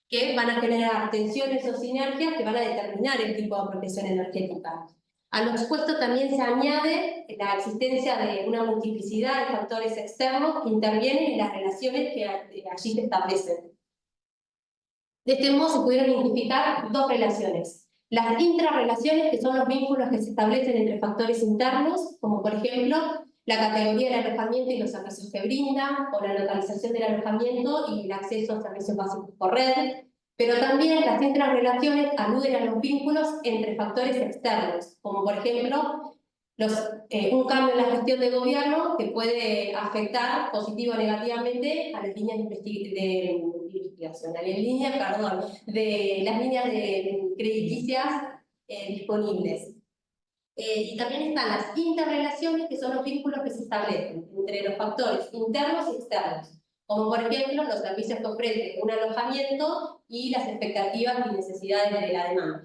que van a generar tensiones o sinergias que van a determinar el tipo de apropiación energética. A lo expuesto también se añade la existencia de una multiplicidad de factores externos que intervienen en las relaciones que allí se establecen. De este modo se pudieron identificar dos relaciones. Las intrarrelaciones, que son los vínculos que se establecen entre factores internos, como por ejemplo la categoría del alojamiento y los servicios que brinda, o la localización del alojamiento y el acceso a servicios básicos por red. Pero también las intrarrelaciones aluden a los vínculos entre factores externos, como por ejemplo un cambio en la gestión de gobierno que puede afectar positivo o negativamente a las líneas de las líneas crediticias disponibles. Y también están las interrelaciones, que son los vínculos que se establecen entre los factores internos y externos, como por ejemplo los servicios que ofrece un alojamiento y las expectativas y necesidades de la demanda.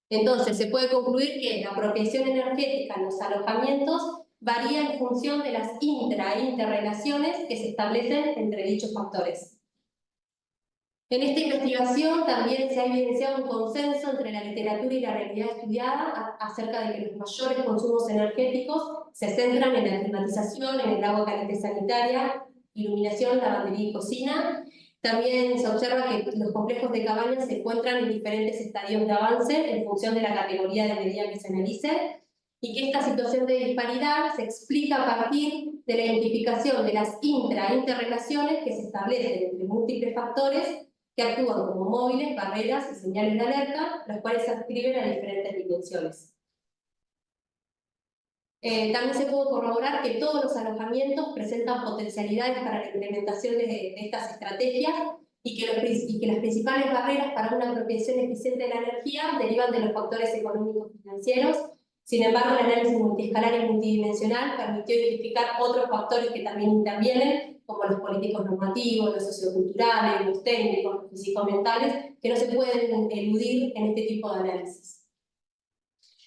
Entonces, se puede concluir que la apropiación energética en los alojamientos varía en función de las interrelaciones que se establecen entre dichos factores. En esta investigación también se ha evidenciado un consenso entre la literatura y la realidad estudiada acerca de que los mayores consumos energéticos se centran en la climatización, en el agua caliente sanitaria, iluminación, lavandería y cocina, También se observa que los complejos de cabañas se encuentran en diferentes estadios de avance en función de la categoría de medida que se analice, y que esta situación de disparidad se explica a partir de la identificación de las interrelaciones que se establecen entre múltiples factores que actúan como móviles, barreras y señales de alerta, los cuales se adscriben a diferentes dimensiones. También se puede corroborar que todos los alojamientos presentan potencialidades para la implementación de estas estrategias y que las principales barreras para una apropiación eficiente de la energía derivan de los factores económicos y financieros. Sin embargo, el análisis multiescalar y multidimensional permitió identificar otros factores que también intervienen, como los políticos normativos, los socioculturales, los técnicos, los físico-mentales, que no se pueden eludir en este tipo de análisis.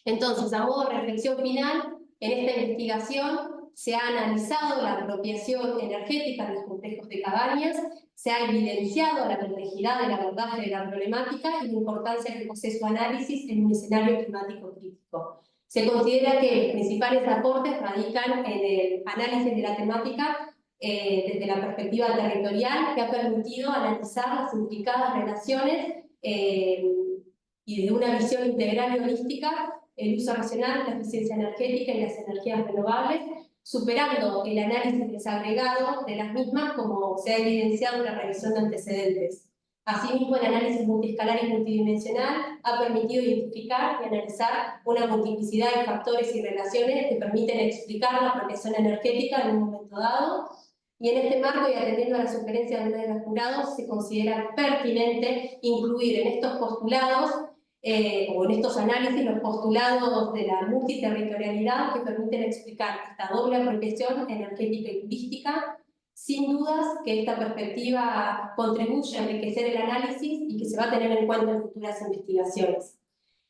Entonces, a modo de reflexión final, en esta investigación se ha analizado la apropiación energética de los complejos de cabañas, se ha evidenciado la complejidad del abordaje de la problemática y la importancia que posee su análisis en un escenario climático crítico. Se considera que los principales aportes radican en el análisis de la temática desde la perspectiva territorial, que ha permitido analizar las implicadas relaciones y de una visión integral y holística, el uso racional, la eficiencia energética y las energías renovables, superando el análisis desagregado de las mismas, como se ha evidenciado en la revisión de antecedentes. Asimismo, el análisis multiescalar y multidimensional ha permitido identificar y analizar una multiplicidad de factores y relaciones que permiten explicar la apropiación energética en un momento dado. Y en este marco, y atendiendo a la sugerencia de uno de los jurados, se considera pertinente incluir en estos postulados o en estos análisis los postulados de la multiterritorialidad que permiten explicar esta doble apropiación energética y turística. Sin dudas que esta perspectiva contribuye a enriquecer el análisis y que se va a tener en cuenta en futuras investigaciones.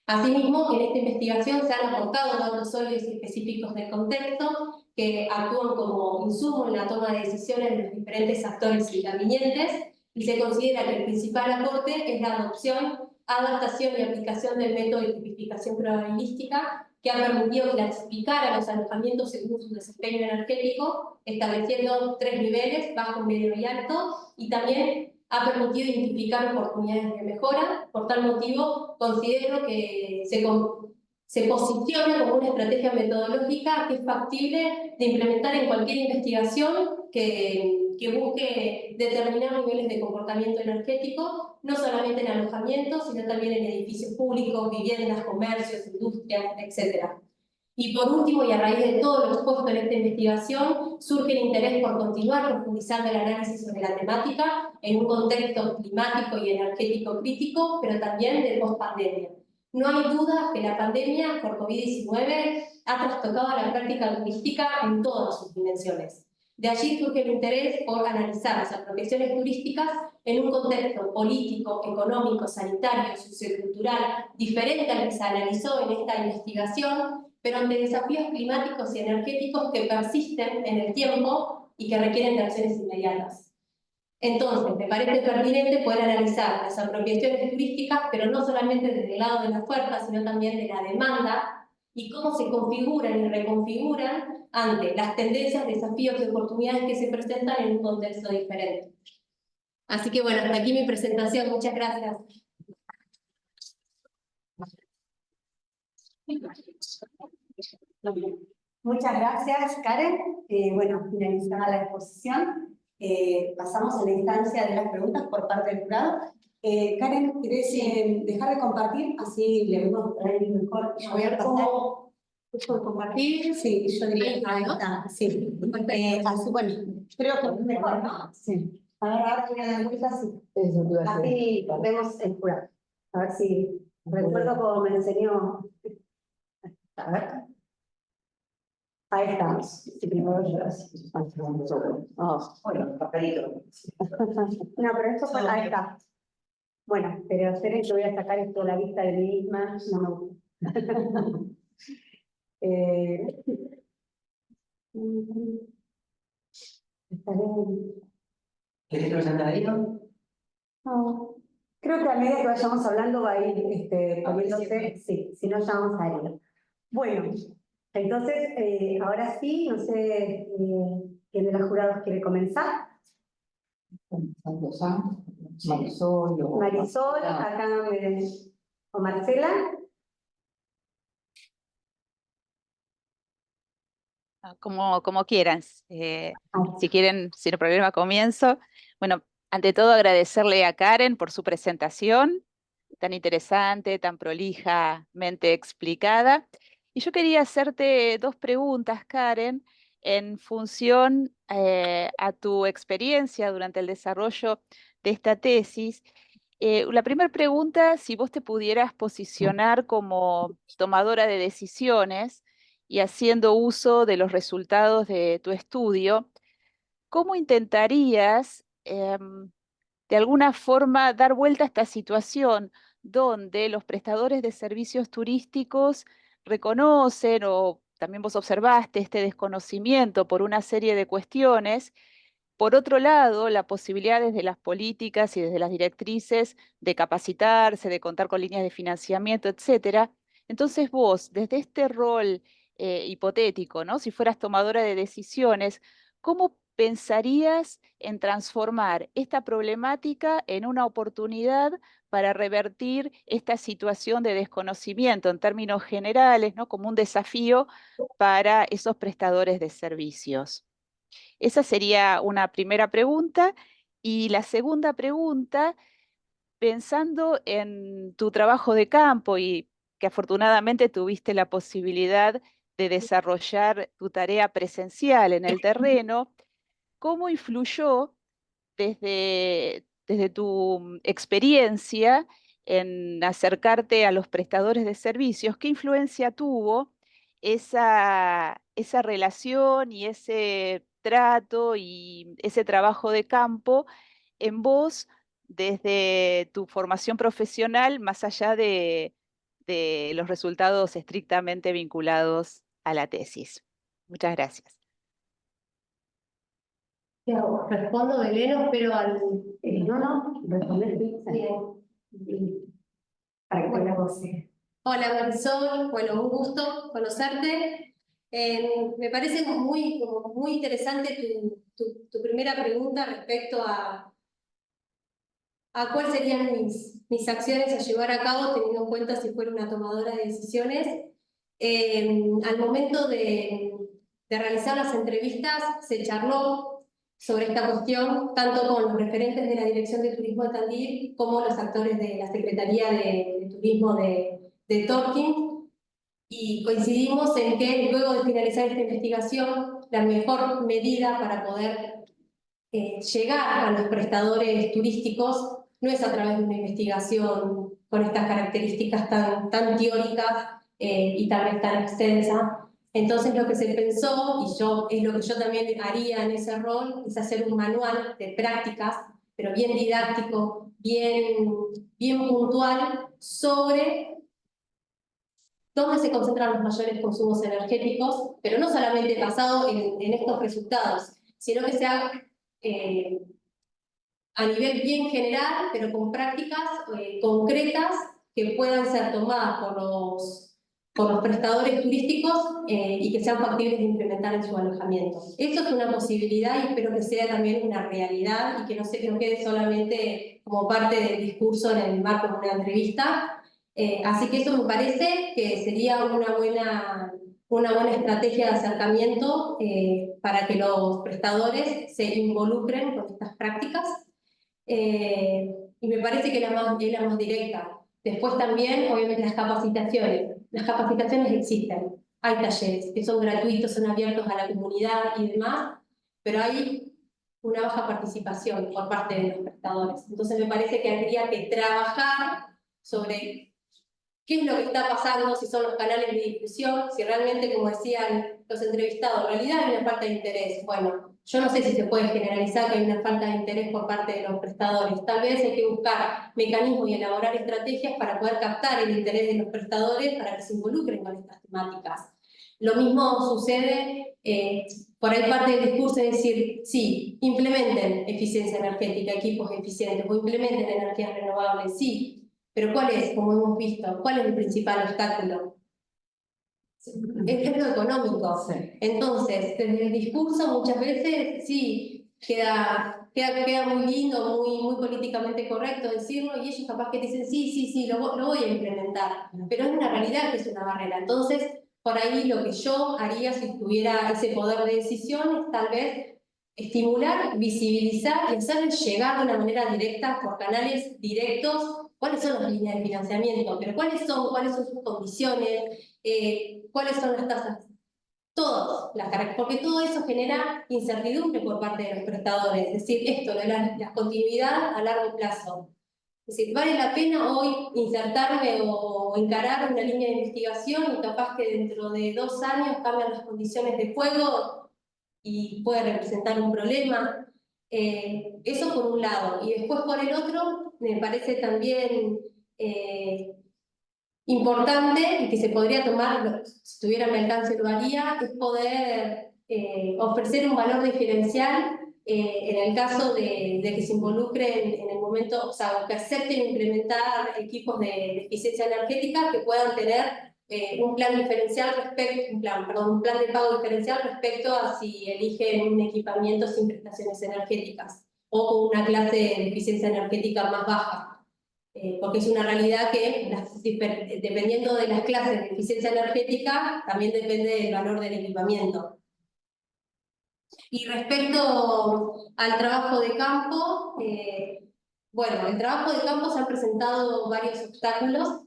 Asimismo, en esta investigación se han aportado datos sólidos y específicos del contexto que actúan como insumo en la toma de decisiones de los diferentes actores intervinientes, y se considera que el principal aporte es la adopción, adaptación y aplicación del método de tipificación probabilística, que ha permitido clasificar a los alojamientos según su desempeño energético, estableciendo 3 niveles, bajo, medio y alto, y también ha permitido identificar oportunidades de mejora. Por tal motivo, considero que se posiciona como una estrategia metodológica que es factible de implementar en cualquier investigación que busque determinar niveles de comportamiento energético, no solamente en alojamientos, sino también en edificios públicos, viviendas, comercios, industrias, etc. Y por último, y a raíz de todo lo expuesto en esta investigación, surge el interés por continuar profundizando el análisis sobre la temática en un contexto climático y energético crítico, pero también de post-pandemia. No hay duda que la pandemia por COVID-19 ha trastocado la práctica turística en todas sus dimensiones. De allí surge el interés por analizar las apropiaciones turísticas en un contexto político, económico, sanitario, sociocultural, diferente al que se analizó en esta investigación, pero ante desafíos climáticos y energéticos que persisten en el tiempo y que requieren de acciones inmediatas. Entonces, me parece pertinente poder analizar las apropiaciones turísticas, pero no solamente desde el lado de la oferta, sino también de la demanda, y cómo se configuran y reconfiguran ante las tendencias, desafíos y oportunidades que se presentan en un contexto diferente. Así que bueno, hasta aquí mi presentación. Muchas gracias. Muchas gracias, Karen. Bueno, finalizada la exposición, pasamos a la instancia de las preguntas por parte del jurado. Karen, ¿querés dejar de compartir? Así le vemos a él mejor. Yo voy a pasar. ¿Puedo compartir? Sí, yo diría que ahí está. Sí. Así, bueno, creo que es mejor, ¿no? Sí. A ver, ahora voy a dar vuelta así. Así vemos el jurado. A ver si recuerdo cómo me enseñó. A ver. Ahí estamos. Sí, primero yo. Bueno, papelito. No, pero esto fue. Ahí está. Bueno, pero esperen que voy a sacar esto a la vista de mí misma. No me gusta. Está bien. ¿Querés que lo sentadito? No. Creo que a medida que vayamos hablando va a ir poniéndose. Sí, si no ya vamos a ir. Bueno, entonces, ahora sí, no sé quién de los jurados quiere comenzar. Marisol o Marisol, acá o Marcela. Como quieran. Si quieren, sin problema, comienzo. Bueno, ante todo agradecerle a Karen por su presentación, tan interesante, tan prolijamente explicada. Y yo quería hacerte dos preguntas, Karen, en función a tu experiencia durante el desarrollo de esta tesis. La primera pregunta, si vos te pudieras posicionar como tomadora de decisiones y haciendo uso de los resultados de tu estudio, ¿cómo intentarías de alguna forma dar vuelta a esta situación donde los prestadores de servicios turísticos reconocen o también vos observaste este desconocimiento por una serie de cuestiones? Por otro lado, la posibilidad desde las políticas y desde las directrices de capacitarse, de contar con líneas de financiamiento, etcétera. Entonces vos, desde este rol hipotético, ¿no? Si fueras tomadora de decisiones, ¿cómo pensarías en transformar esta problemática en una oportunidad para revertir esta situación de desconocimiento en términos generales, ¿no? Como un desafío para esos prestadores de servicios? Esa sería una primera pregunta. Y la segunda pregunta, pensando en tu trabajo de campo y que afortunadamente tuviste la posibilidad de desarrollar tu tarea presencial en el terreno, ¿cómo influyó desde tu experiencia en acercarte a los prestadores de servicios? ¿Qué influencia tuvo esa relación y ese trato y ese trabajo de campo en vos desde tu formación profesional, más allá de los resultados estrictamente vinculados a la tesis? Muchas gracias. Respondo de Leno, pero al... No, responder tú. Bien. Para que tenga voz. Hola Marisol, bueno, un gusto conocerte. Me parece como muy interesante tu primera pregunta respecto a cuáles serían mis acciones a llevar a cabo, teniendo en cuenta si fuera una tomadora de decisiones. Al momento de realizar las entrevistas se charló sobre esta cuestión, tanto con los referentes de la Dirección de Turismo de Tandil como los actores de la Secretaría de Turismo de Torquín, y coincidimos en que luego de finalizar esta investigación, la mejor medida para poder llegar a los prestadores turísticos no es a través de una investigación con estas características tan teóricas y tal vez tan extensa. Entonces lo que se pensó, y es lo que yo también haría en ese rol, es hacer un manual de prácticas, pero bien didáctico, bien puntual, sobre dónde se concentran los mayores consumos energéticos, pero no solamente basado en estos resultados, sino que sea a nivel bien general, pero con prácticas concretas que puedan ser tomadas por los prestadores turísticos y que sean factibles de implementar en su alojamiento. Esto es una posibilidad y espero que sea también una realidad y que no quede solamente como parte del discurso en el marco de una entrevista. Así que eso me parece que sería una buena estrategia de acercamiento para que los prestadores se involucren con estas prácticas. Y me parece que es la más directa. Después también, obviamente, las capacitaciones. Las capacitaciones existen. Hay talleres que son gratuitos, son abiertos a la comunidad y demás, pero hay una baja participación por parte de los prestadores. Entonces me parece que habría que trabajar sobre qué es lo que está pasando, si son los canales de difusión, si realmente, como decían los entrevistados, en realidad hay una falta de interés. Bueno, yo no sé si se puede generalizar que hay una falta de interés por parte de los prestadores. Tal vez hay que buscar mecanismos y elaborar estrategias para poder captar el interés de los prestadores para que se involucren con estas temáticas. Lo mismo sucede, por ahí parte del discurso es decir, sí, implementen eficiencia energética, equipos eficientes, o implementen energías renovables, sí. Pero ¿cuál es, como hemos visto, cuál es el principal obstáculo? Es lo económico. Sí. Entonces, desde el discurso muchas veces sí queda queda muy lindo, muy políticamente correcto decirlo, y ellos capaz que te dicen, sí, lo voy a implementar, pero es una realidad que es una barrera. Entonces, por ahí lo que yo haría si tuviera ese poder de decisión es tal vez estimular, visibilizar y hacerles llegar de una manera directa, por canales directos, cuáles son las líneas de financiamiento, pero cuáles son sus condiciones, cuáles son las tasas. Todas las características, porque todo eso genera incertidumbre por parte de los prestadores, es decir, esto de la continuidad a largo plazo. Es decir, ¿vale la pena hoy insertarme o encarar una línea de investigación y capaz que dentro de 2 años cambian las condiciones de juego y puede representar un problema? Eso por un lado. Y después por el otro, me parece también importante y que se podría tomar, si tuviera mi alcance lo haría, es poder ofrecer un valor diferencial en el caso de que se involucren en el momento, o sea, que acepten implementar equipos de eficiencia energética que puedan tener un plan diferencial respecto, un plan de pago diferencial respecto a si eligen un equipamiento sin prestaciones energéticas o con una clase de eficiencia energética más baja. Porque es una realidad que dependiendo de las clases de eficiencia energética, también depende del valor del equipamiento. Y respecto al trabajo de campo, bueno, el trabajo de campo se han presentado varios obstáculos,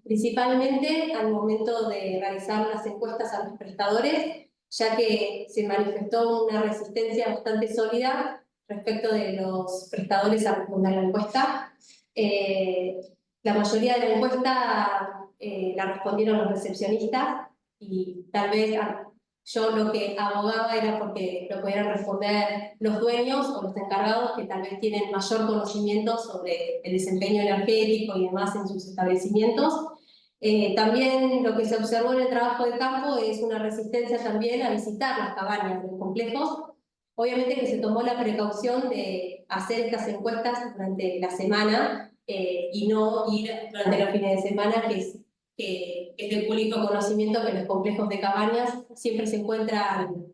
principalmente al momento de realizar las encuestas a los prestadores, ya que se manifestó una resistencia bastante sólida respecto de los prestadores a responder la encuesta. La mayoría de la encuesta la respondieron los recepcionistas y tal vez yo lo que abogaba era porque lo pudieran responder los dueños o los encargados que tal vez tienen mayor conocimiento sobre el desempeño energético y demás en sus establecimientos. También lo que se observó en el trabajo de campo es una resistencia también a visitar las cabañas de los complejos. Obviamente que se tomó la precaución de hacer estas encuestas durante la semana y no ir durante los fines de semana, que es de público conocimiento que los complejos de cabañas siempre se encuentran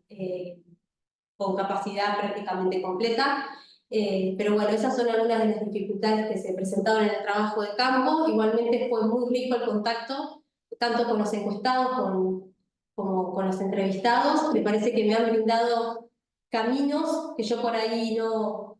con capacidad prácticamente completa. Pero bueno, esas son algunas de las dificultades que se presentaron en el trabajo de campo. Igualmente fue muy rico el contacto, tanto con los encuestados como con los entrevistados. Me parece que me han brindado caminos que yo por ahí no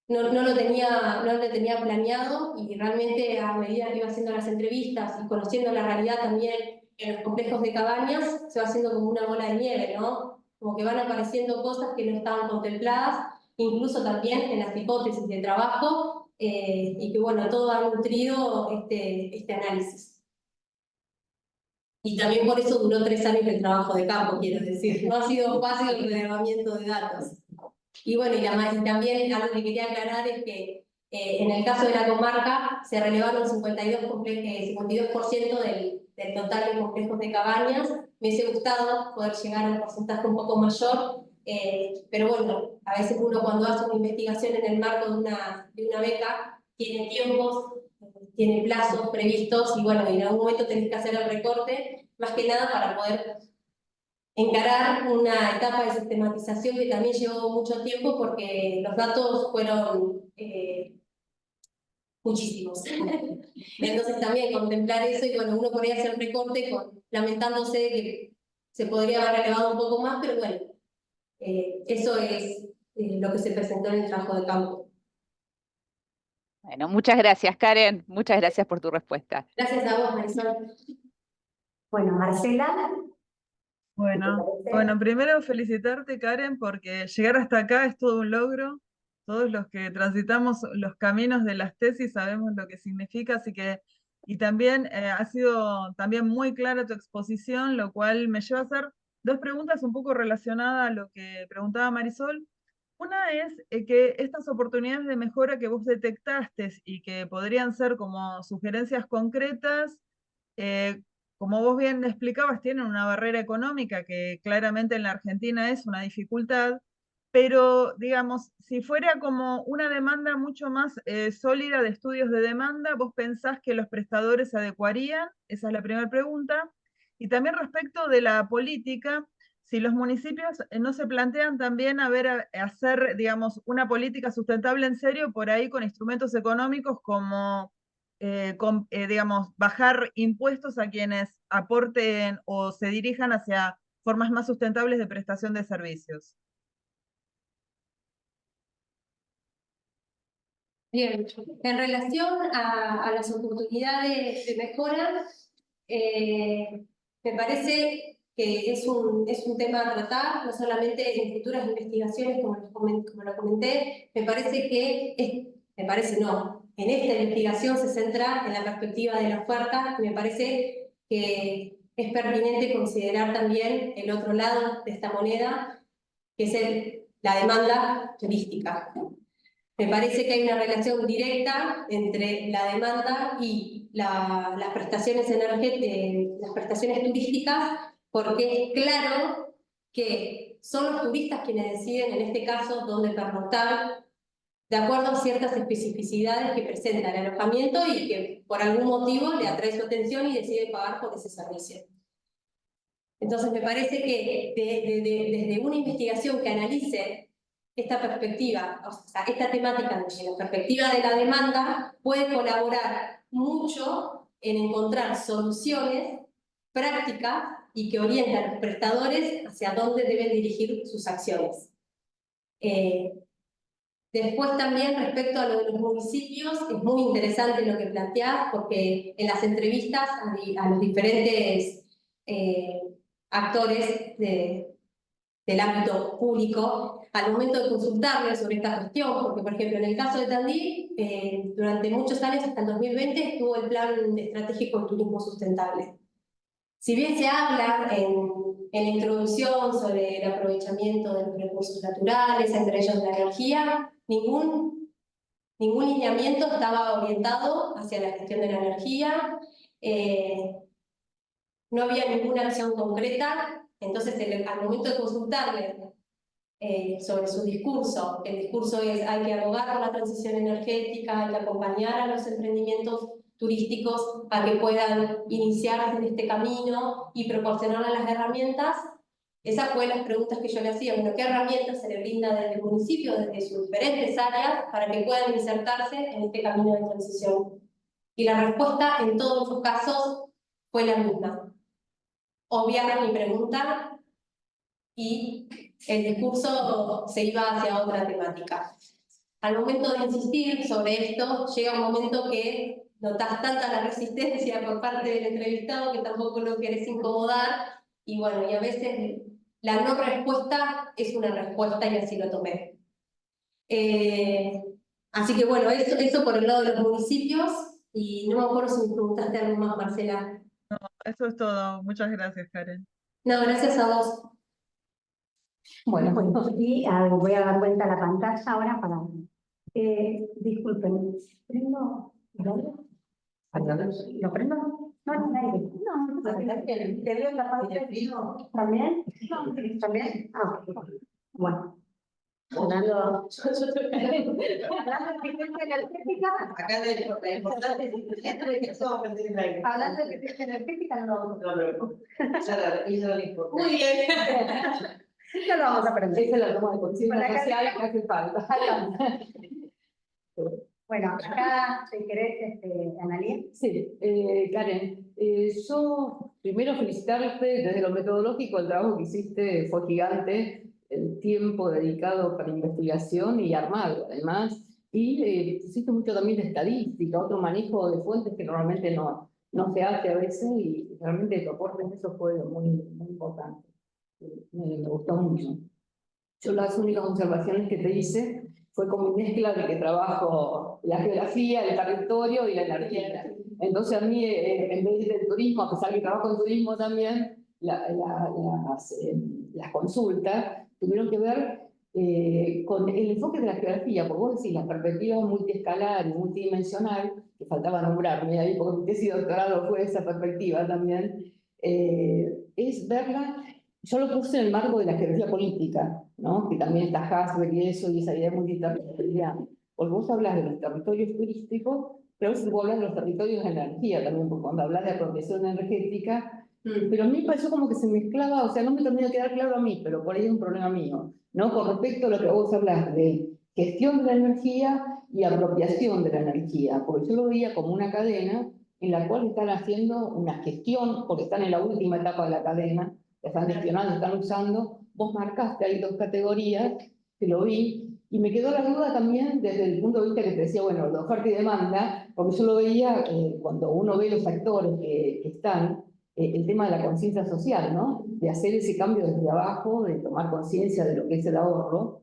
lo tenía planeado, y realmente a medida que iba haciendo las entrevistas y conociendo la realidad también en los complejos de cabañas, se va haciendo como una bola de nieve, ¿no? Como que van apareciendo cosas que no estaban contempladas, incluso también en las hipótesis de trabajo, y que bueno, todo ha nutrido este análisis. Y también por eso duró 3 años el trabajo de campo, quiero decir. No ha sido fácil el relevamiento de datos. Y bueno, y también algo que quería aclarar es que en el caso de la comarca se relevaron 52% del total de complejos de cabañas. Me hubiese gustado poder llegar a un porcentaje un poco mayor, pero bueno, a veces uno cuando hace una investigación en el marco de una beca tiene tiempos, tiene plazos previstos, y bueno, y en algún momento tenés que hacer el recorte, más que nada para poder encarar una etapa de sistematización que también llevó mucho tiempo porque los datos fueron muchísimos. Entonces también contemplar eso, y bueno, uno podría hacer recorte lamentándose de que se podría haber relevado un poco más, pero bueno, eso es lo que se presentó en el trabajo de campo. Bueno, muchas gracias, Karen. Muchas gracias por tu respuesta. Gracias a vos, Marisol. Bueno, Marcela. Bueno, primero felicitarte, Karen, porque llegar hasta acá es todo un logro. Todos los que transitamos los caminos de las tesis sabemos lo que significa, así que, y también ha sido también muy clara tu exposición, lo cual me lleva a hacer 2 preguntas un poco relacionadas a lo que preguntaba Marisol. Una es que estas oportunidades de mejora que vos detectaste y que podrían ser como sugerencias concretas, como vos bien explicabas, tienen una barrera económica que claramente en la Argentina es una dificultad, pero digamos, si fuera como una demanda mucho más sólida de estudios de demanda, ¿vos pensás que los prestadores se adecuarían? Esa es la primera pregunta. Y también respecto de la política, si los municipios no se plantean también hacer, digamos, una política sustentable en serio, por ahí con instrumentos económicos como, digamos, bajar impuestos a quienes aporten o se dirijan hacia formas más sustentables de prestación de servicios. Bien, en relación a las oportunidades de mejora, me parece que es un tema a tratar, no solamente en futuras investigaciones, como lo comenté, me parece que, me parece no, en esta investigación se centra en la perspectiva de la oferta, y me parece que es pertinente considerar también el otro lado de esta moneda, que es la demanda turística. Me parece que hay una relación directa entre la demanda y las prestaciones las prestaciones turísticas, porque es claro que son los turistas quienes deciden, en este caso, dónde pernoctar, de acuerdo a ciertas especificidades que presenta el alojamiento y que por algún motivo le atrae su atención y decide pagar por ese servicio. Entonces me parece que desde una investigación que analice esta perspectiva, o sea, esta temática desde la perspectiva de la demanda, puede colaborar mucho en encontrar soluciones prácticas y que orienten a los prestadores hacia dónde deben dirigir sus acciones. Después también respecto a lo de los municipios, es muy interesante lo que planteás, porque en las entrevistas a los diferentes actores del ámbito público, al momento de consultarles sobre esta cuestión, porque por ejemplo en el caso de Tandil, durante muchos años, hasta el 2020, estuvo el Plan Estratégico de Turismo Sustentable. Si bien se habla en la introducción sobre el aprovechamiento de los recursos naturales, entre ellos la energía, ningún lineamiento estaba orientado hacia la gestión de la energía, no había ninguna acción concreta. Entonces, al momento de consultarle sobre su discurso, el discurso es: hay que abogar por la transición energética, hay que acompañar a los emprendimientos turísticos para que puedan iniciarse en este camino y proporcionarles las herramientas. Esas fueron las preguntas que yo le hacía. Bueno, ¿qué herramientas se le brinda desde el municipio, desde sus diferentes áreas, para que puedan insertarse en este camino de transición? Y la respuesta en todos los casos fue la misma: obviar mi pregunta, y el discurso se iba hacia otra temática. Al momento de insistir sobre esto, llega un momento que notas tanta la resistencia por parte del entrevistado que tampoco lo querés incomodar, y bueno, y a veces la no respuesta es una respuesta, y así lo tomé. Así que bueno, eso por el lado de los municipios, y no me acuerdo si me preguntaste algo más, Marcela. No, eso es todo. Muchas gracias, Karen. No, gracias a vos. Bueno, y voy a dar vuelta a la pantalla ahora para... disculpen, ¿prendo? ¿Lo prendo? No, ¿te veo en la pantalla? ¿También? ¿También? Ah, bueno. Hablando de eficiencia energética. Acá la importante es que todos aprenden la idea. Hablando de eficiencia energética, no lo Muy bien. ya lo vamos a aprender. Esa es la toma de conciencia social que hace falta. Bueno, acá, si querés, Analía. Sí, Karen, yo primero felicitarte desde lo metodológico. El trabajo que hiciste fue gigante, el tiempo dedicado para investigación y armado, además, y hiciste mucho también de estadística, otro manejo de fuentes que normalmente no se hace a veces, y realmente tu aporte en eso fue muy, muy importante. Me gustó mucho. Yo las únicas observaciones que te hice fue como mezcla de que trabajo la geografía, el territorio y la energía. Entonces a mí, en vez del turismo, a pesar de que trabajo en turismo también, las consultas tuvieron que ver con el enfoque de la geografía, porque vos decís la perspectiva multiescalar y multidimensional, que faltaba nombrarme ahí, porque mi tesis de doctorado fue esa perspectiva también, es verla. Yo lo puse en el marco de la geografía política, ¿no? Que también está Hasberg y eso, y esa idea de multiterritorialidad. Porque vos hablas de los territorios turísticos, pero vos hablas de los territorios de energía también, porque cuando hablas de apropiación energética, Pero a mí me pareció como que se mezclaba, o sea, no me terminó de quedar claro a mí, pero por ahí es un problema mío, ¿no? Con respecto a lo que vos hablas de gestión de la energía y apropiación de la energía, porque yo lo veía como una cadena en la cual están haciendo una gestión, porque están en la última etapa de la cadena, la están gestionando, están usando. Vos marcaste ahí dos categorías, que lo vi, y me quedó la duda también desde el punto de vista que te decía, bueno, de oferta y demanda, porque yo lo veía cuando uno ve los actores que están, el tema de la conciencia social, ¿no? De hacer ese cambio desde abajo, de tomar conciencia de lo que es el ahorro,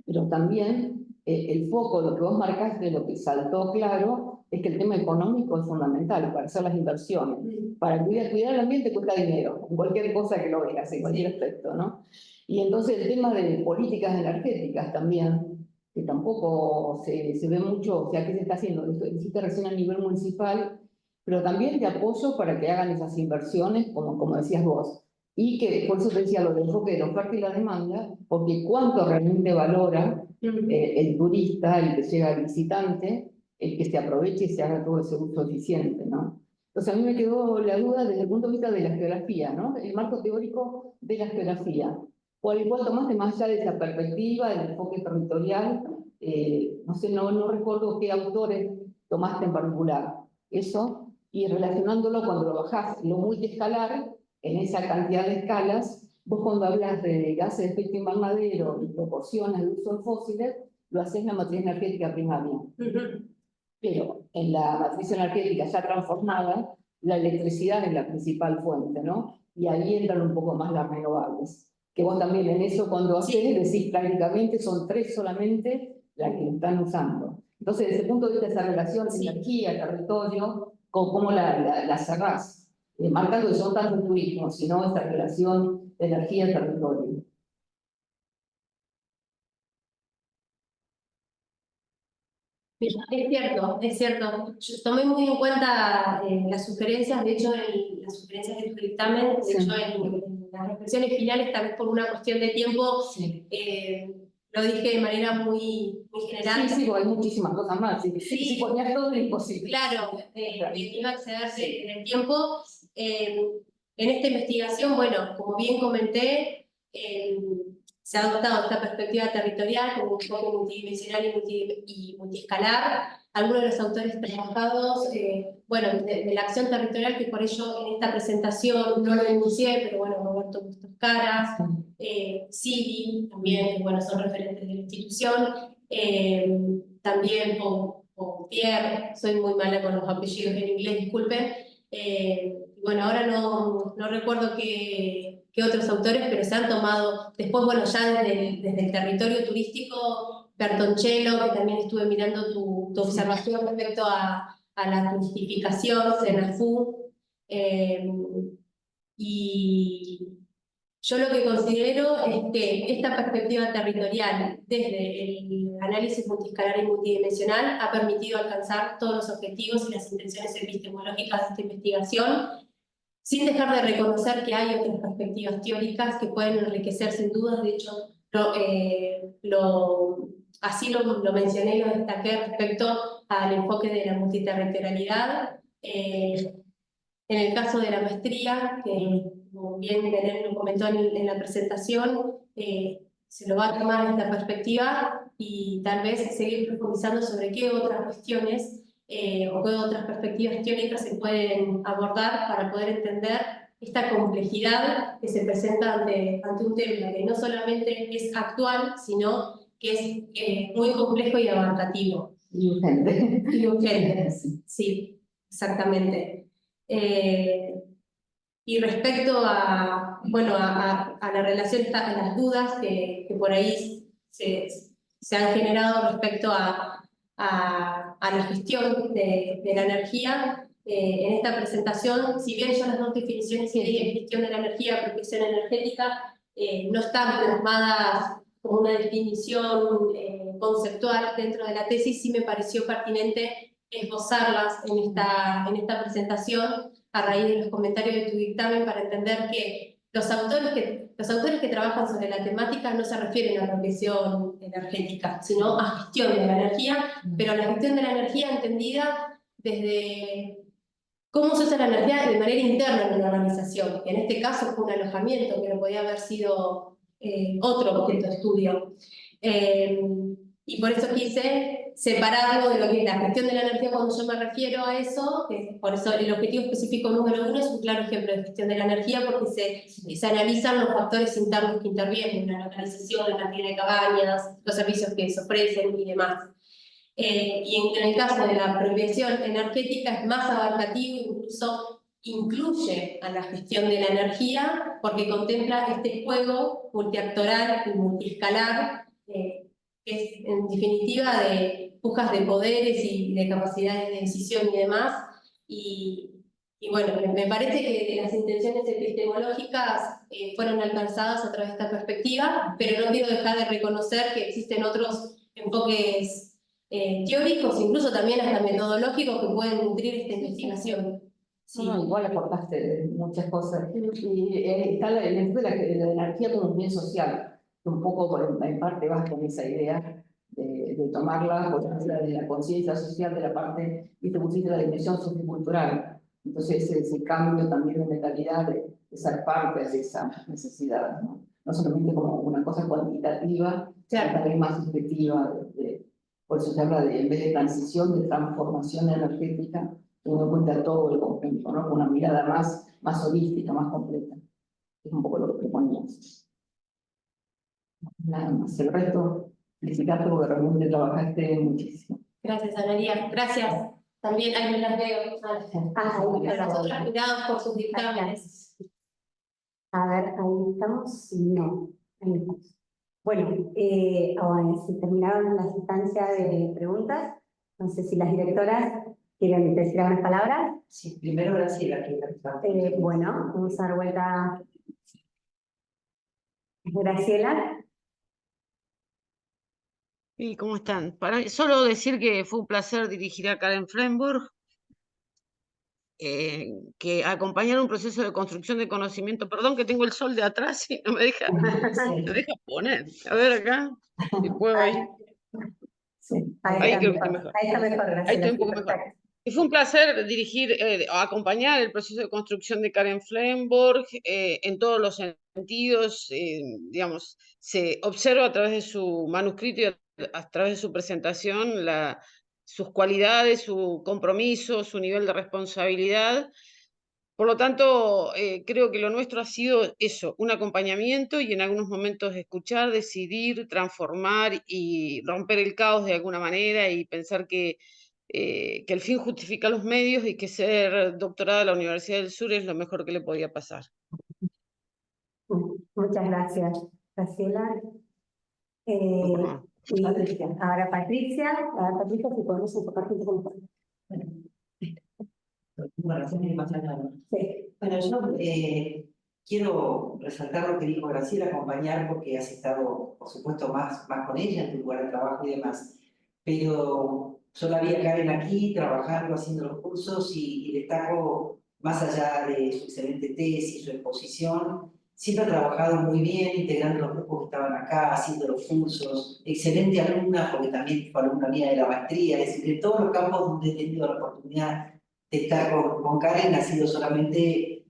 pero también el foco, lo que vos marcaste, lo que saltó claro, es que el tema económico es fundamental para hacer las inversiones. Para cuidar el ambiente cuesta dinero, en cualquier cosa que lo veas, en cualquier aspecto, ¿no? Y entonces el tema de políticas energéticas también, que tampoco se ve mucho, o sea, ¿qué se está haciendo? Lo hiciste recién a nivel municipal, pero también de apoyo para que hagan esas inversiones, como decías vos. Y que, por eso te decía lo del enfoque de la oferta y la demanda, porque cuánto realmente valora el turista, el que llega al visitante, el que se aproveche y se haga todo ese uso eficiente, ¿no? Entonces a mí me quedó la duda desde el punto de vista de la geografía, ¿no? El marco teórico de la geografía. ¿Cuál tomaste más allá de esa perspectiva, del enfoque territorial? No sé, no recuerdo qué autores tomaste en particular. Eso, y relacionándolo cuando lo bajás, lo multiescalar, en esa cantidad de escalas, vos cuando hablas de gases de efecto invernadero y proporciones de uso de fósiles, lo haces en la matriz energética primaria. Pero en la matriz energética ya transformada, la electricidad es la principal fuente, ¿no? Y ahí entran un poco más las renovables. Que vos también en eso cuando haces, decís prácticamente son 3 solamente las que están usando. Entonces, desde el punto de vista de esa relación energía, territorio, ¿cómo la cerrás? Marcando que son tanto el turismo, sino esta relación de energía-territorio. Es cierto. Yo tomé muy en cuenta las sugerencias, de hecho, las sugerencias de tu dictamen, de hecho, en las reflexiones finales, tal vez por una cuestión de tiempo, lo dije de manera muy general. Sí, hay muchísimas cosas más. Si ponías todo es imposible. Claro, iba a excederse en el tiempo. En esta investigación, bueno, como bien comenté, se ha adoptado esta perspectiva territorial como un enfoque multidimensional y multiescalar. Algunos de los autores trabajados, bueno, de la acción territorial, que por ello en esta presentación no lo enuncié, pero bueno, Roberto Bustos Caras, Sidi, también, que bueno, son referentes de la institución, también o Pierre, soy muy mala con los apellidos en inglés, disculpen. Bueno, ahora no recuerdo qué otros autores, pero se han tomado, después, bueno, ya desde el territorio turístico, Bertoncello, que también estuve mirando tu observación respecto a la turistificación de Nafú, y yo lo que considero es que esta perspectiva territorial, desde el análisis multiescalar y multidimensional, ha permitido alcanzar todos los objetivos y las intenciones epistemológicas de esta investigación, sin dejar de reconocer que hay otras perspectivas teóricas que pueden enriquecer sin dudas. De hecho, así lo mencioné y lo destaqué respecto al enfoque de la multiterritorialidad. En el caso de la maestría, que como bien Belén lo comentó en la presentación, se lo va a tomar esta perspectiva y tal vez seguir profundizando sobre qué otras cuestiones o qué otras perspectivas teóricas se pueden abordar para poder entender esta complejidad que se presenta ante un tema que no solamente es actual, sino que es muy complejo y abarcativo. Y urgente. Y urgente, sí, exactamente. Y respecto a la relación, a las dudas que por ahí se han generado respecto a la gestión de la energía, en esta presentación, si bien yo las dos definiciones que di en gestión de la energía, apropiación energética, no están plasmadas como una definición conceptual dentro de la tesis, sí me pareció pertinente esbozarlas en esta presentación a raíz de los comentarios de tu dictamen, para entender que los autores que trabajan sobre la temática no se refieren a apropiación energética, sino a gestión de la energía, pero la gestión de la energía entendida desde cómo se usa la energía de manera interna en una organización, que en este caso fue un alojamiento, que no podía haber sido otro objeto de estudio. Y por eso quise separarlo de lo que es la gestión de la energía cuando yo me refiero a eso, que por eso el objetivo específico número 1 es un claro ejemplo de gestión de la energía, porque se analizan los factores internos que intervienen en la localización, la cantidad de cabañas, los servicios que se ofrecen y demás. Y en el caso de la apropiación energética es más abarcativo, incluso incluye a la gestión de la energía, porque contempla este juego multiactoral y multiescalar, que es en definitiva de pujas de poderes y de capacidades de decisión y demás. Y bueno, me parece que las intenciones epistemológicas fueron alcanzadas a través de esta perspectiva, pero no quiero dejar de reconocer que existen otros enfoques teóricos, incluso también hasta metodológicos, que pueden nutrir esta investigación. Sí. No, igual aportaste muchas cosas. Y está el enfoque de la energía como un bien social, que un poco en parte vas con esa idea de tomarla por de la conciencia social de la parte, y te pusiste la dimensión sociocultural. Entonces ese cambio también de mentalidad de ser parte de esa necesidad, ¿no? No solamente como una cosa cuantitativa, sino también más subjetiva. Por eso se habla de, en vez de transición, de transformación energética, uno cuenta todo el conjunto, ¿no? Con una mirada más holística, más completa. Es un poco lo que proponemos. Nada más. El resto, felicitarte porque realmente trabajaste muchísimo. Gracias, Analia. Gracias. También ahí las veo. A las otras miradas por sus dictámenes. A ver, ahí estamos. No, ahí estamos. Bueno, ahora se terminaron las instancias de preguntas. No sé si las directoras quieren decir algunas palabras. Sí, primero Graciela, que Bueno, vamos a dar vuelta. Graciela. ¿Y cómo están? Solo decir que fue un placer dirigir a Karen Frenborg, que acompañar un proceso de construcción de conocimiento. Perdón que tengo el sol de atrás y no me deja, poner. A ver acá, si puedo ahí. Sí, Ahí creo que estoy mejor. Ahí está mejor, Graciela. Ahí estoy un poco mejor. Y fue un placer dirigir, acompañar el proceso de construcción de Karen Frenborg en todos los sentidos. Digamos, se observa a través de su manuscrito y a través de su presentación sus cualidades, su compromiso, su nivel de responsabilidad. Por lo tanto, creo que lo nuestro ha sido eso, un acompañamiento y en algunos momentos escuchar, decidir, transformar y romper el caos de alguna manera y pensar que el fin justifica los medios y que ser doctorada de la Universidad del Sur es lo mejor que le podía pasar. Muchas gracias, Graciela. Y ahora Patricia, si podemos enfocarte un poco mejor. Bueno, yo quiero resaltar lo que dijo Graciela, acompañar porque has estado, por supuesto, más con ella en tu lugar de trabajo y demás. Pero yo la vi a Karen aquí, trabajando, haciendo los cursos y destaco, más allá de su excelente tesis, su exposición, siempre ha trabajado muy bien, integrando los grupos que estaban acá, haciendo los cursos, excelente alumna, porque también fue alumna mía de la maestría, es decir, en todos los campos donde he tenido la oportunidad de estar con Karen ha sido solamente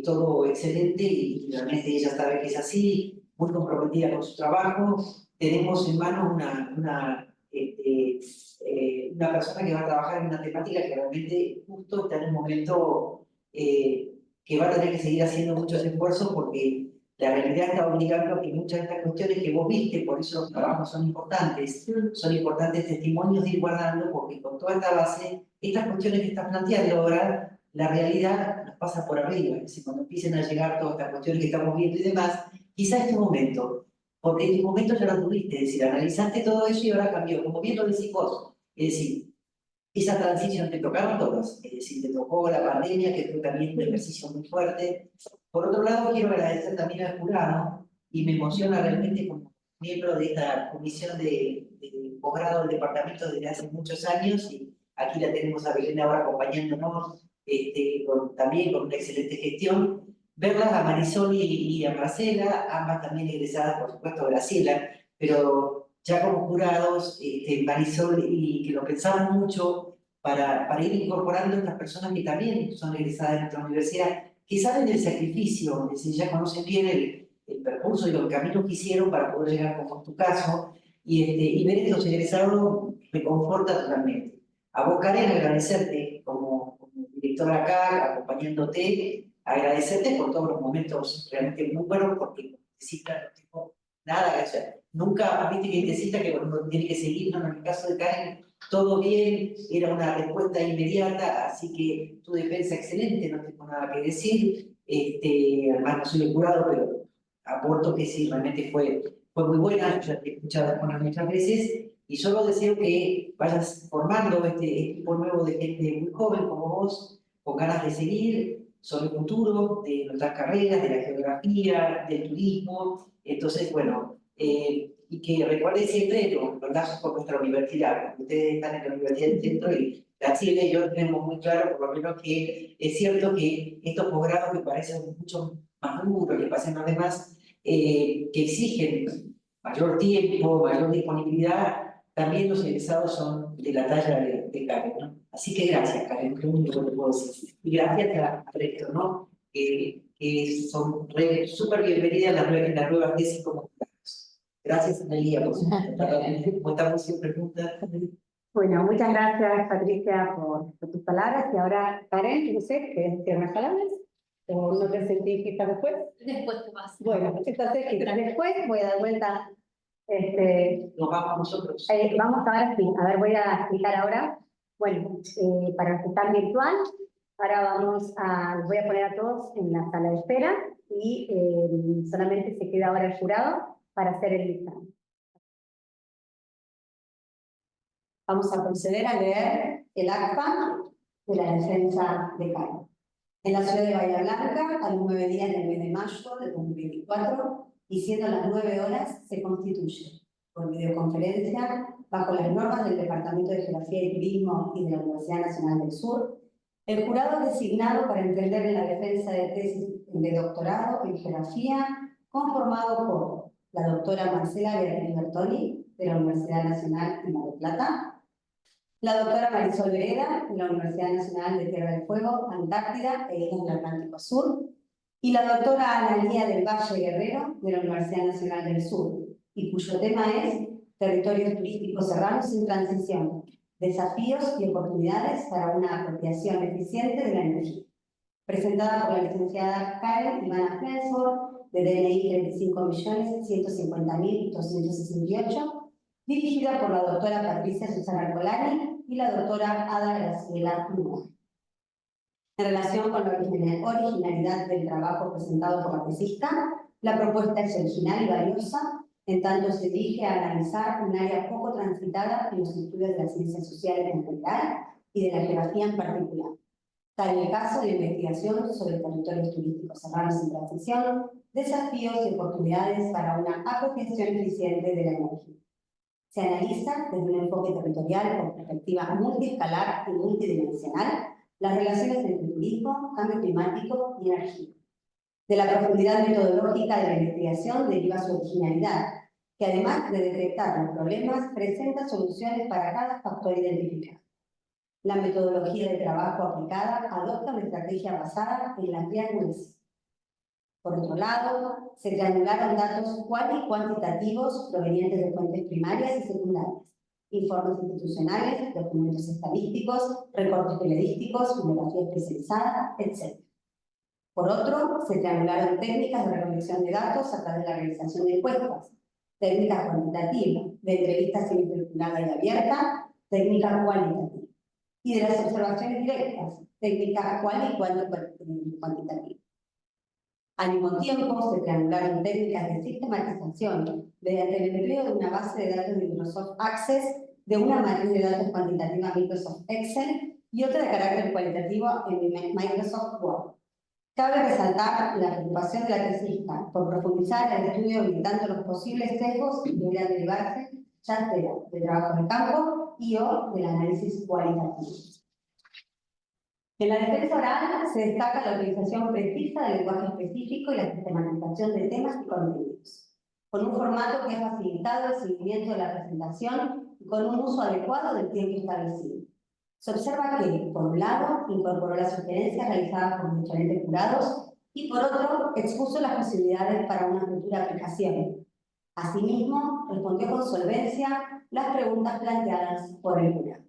todo excelente y realmente ella sabe que es así, muy comprometida con su trabajo. Tenemos en manos una persona que va a trabajar en una temática que realmente justo está en un momento que va a tener que seguir haciendo muchos esfuerzos porque la realidad está obligando a que muchas de estas cuestiones que vos viste, por eso los trabajos son importantes testimonios de ir guardando, porque con toda esta base, estas cuestiones que estás planteando ahora, la realidad nos pasa por arriba, es decir, cuando empiecen a llegar todas estas cuestiones que estamos viendo y demás, quizás es tu momento, porque en tu momento ya lo tuviste, es decir, analizaste todo eso y ahora cambió, como bien lo decís vos, es decir, esa transición te tocaron todas, es decir, te tocó la pandemia, que fue también un ejercicio muy fuerte. Por otro lado, quiero agradecer también al jurado, y me emociona realmente como miembro de esta comisión de posgrado del departamento desde hace muchos años, y aquí la tenemos a Belén ahora acompañándonos, también con una excelente gestión. Verlas a Marisol y a Marcela, ambas también egresadas, por supuesto, a Graciela, pero ya como jurados, Marisol, y que lo pensaban mucho, para ir incorporando a estas personas que también son egresadas de nuestra universidad, que saben del sacrificio, es decir, ya conocen bien el percurso y los caminos que hicieron para poder llegar, como en tu caso, y ver estos egresados me conforta totalmente. A vos, Karen, agradecerte como directora acá, acompañándote, agradecerte por todos los momentos realmente muy buenos, porque Tesita no tengo nada, o sea, nunca, viste que Tesita que uno tiene que seguir, no, en el caso de Karen, todo bien, era una respuesta inmediata, así que tu defensa excelente, no tengo nada que decir, además no soy el jurado, pero aporto que sí, realmente fue muy buena, yo ya te he escuchado muchas veces, y solo deseo que vayas formando este equipo nuevo de gente muy joven como vos, con ganas de seguir sobre el futuro de nuestras carreras, de la geografía, del turismo. Entonces, bueno, y que recuerden siempre los lazos con nuestra universidad, porque ustedes están en la Universidad del Centro y la Chile y yo tenemos muy claro, por lo menos, que es cierto que estos posgrados que parecen mucho más duros, que pasen los demás, que exigen mayor tiempo, mayor disponibilidad, también los egresados son de la talla de Karen, ¿no? Así que gracias, Karen, es lo único que puedo decir. Y gracias a Rector, ¿no? Que son súper bienvenidas las nuevas tesis como invitados. Gracias, Analia, por supuesto. Estamos siempre juntas. Bueno, muchas gracias, Patricia, por tus palabras. Y ahora, Karen, no sé, ¿quieres decir unas palabras? ¿O no te sentís quizás después? Después te vas. Bueno, entonces quizás después voy a dar vuelta. Nos vamos nosotros. Vamos ahora sí, a ver, voy a explicar ahora. Bueno, para los que están virtual, ahora voy a poner a todos en la sala de espera y solamente se queda ahora el jurado para hacer el dictamen. Vamos a proceder a leer el acta de la defensa de Karen. En la ciudad de Bahía Blanca, a los 9 días del mes de mayo de 2024, y siendo las 9 horas, se constituye, por videoconferencia, bajo las normas del Departamento de Geografía y Turismo y de la Universidad Nacional del Sur, el jurado designado para emprender en la defensa de tesis de doctorado en Geografía, conformado por la doctora Marcela Beatriz Bertoni, de la Universidad Nacional de Mar del Plata, la doctora Marisol Vereda, de la Universidad Nacional de Tierra del Fuego, Antártida e Islas del Atlántico Sur, y la doctora Analía del Valle Guerrero, de la Universidad Nacional del Sur, y cuyo tema es Territorios turísticos serranos en transición, desafíos y oportunidades para una apropiación eficiente de la energía. Presentada por la licenciada Karen Ivana Flensburg, de DNI 35.150.268, dirigida por la doctora Patricia Susana Colani y la doctora Ada Graciela Luna. En relación con la originalidad del trabajo presentado por la tesista, la propuesta es original y valiosa, en tanto se dirige a analizar un área poco transitada en los estudios de las ciencias sociales en general y de la geografía en particular. Tal el caso de investigación sobre territorios turísticos serranos en transición, desafíos y oportunidades para una apropiación eficiente de la energía. Se analiza desde un enfoque territorial con perspectiva multiescalar y multidimensional las relaciones entre turismo, cambio climático y energía. De la profundidad metodológica de la investigación deriva su originalidad, que además de detectar los problemas, presenta soluciones para cada factor identificado. La metodología de trabajo aplicada adopta una estrategia basada en la triangulación. Por otro lado, se triangularon datos cual y cuantitativos provenientes de fuentes primarias y secundarias, informes institucionales, documentos estadísticos, recortes periodísticos, bibliografía especializada, etc. Por otro, se triangularon técnicas de recolección de datos a través de la realización de encuestas, técnicas cuantitativas, de entrevistas semicirculada y abierta, técnicas cualitativas, y de las observaciones directas, técnicas cual y cuantitativas. Al mismo tiempo, se triangularon técnicas de sistematización mediante el empleo de una base de datos de Microsoft Access, de una matriz de datos cuantitativa Microsoft Excel y otra de carácter cualitativo en Microsoft Word. Cabe resaltar la preocupación de la tesista por profundizar el estudio evitando los posibles sesgos que pudieran derivarse, ya sea del trabajo de campo y o del análisis cualitativo. En la defensa oral se destaca la utilización precisa del lenguaje específico y la sistematización de temas y contenidos, con un formato que ha facilitado el seguimiento de la presentación y con un uso adecuado del tiempo establecido. Se observa que, por un lado, incorporó las sugerencias realizadas por los diferentes jurados y, por otro, expuso las posibilidades para una futura aplicación. Asimismo, respondió con solvencia las preguntas planteadas por el jurado.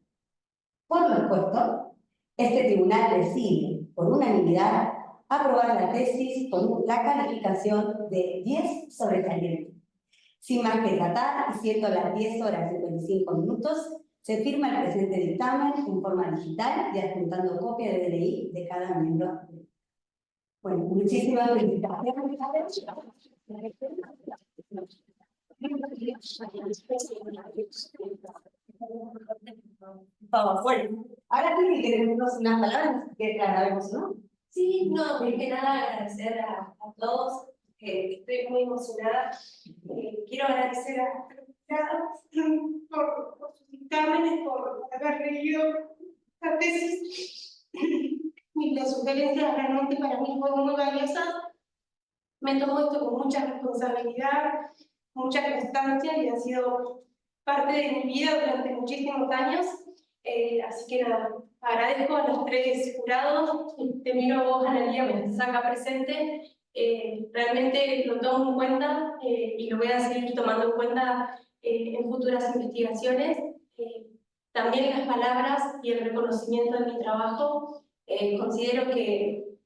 Por lo expuesto, este tribunal decide, por unanimidad, aprobar la tesis con la calificación de 10 sobresaliente. Sin más que tratar, y siendo las 10 horas y 55 minutos, se firma el presente dictamen en forma digital y adjuntando copia de DNI de cada miembro. Bueno, muchísimas felicitaciones. Bueno, ahora sí que tenemos unas palabras que agradecemos, ¿no? Sí, no, primero que nada agradecer a todos, estoy muy emocionada. Quiero agradecer a los jurados por sus dictámenes, por haber leído la tesis. Y las sugerencias realmente para mí fueron muy valiosas. Me tomo esto con mucha responsabilidad, mucha constancia y ha sido parte de mi vida durante muchísimos años. Así que nada, agradezco a los 3 jurados, te miro a vos, Analía, me estás acá presente. Realmente lo tomo en cuenta y lo voy a seguir tomando en cuenta en futuras investigaciones. También las palabras y el reconocimiento de mi trabajo. Considero que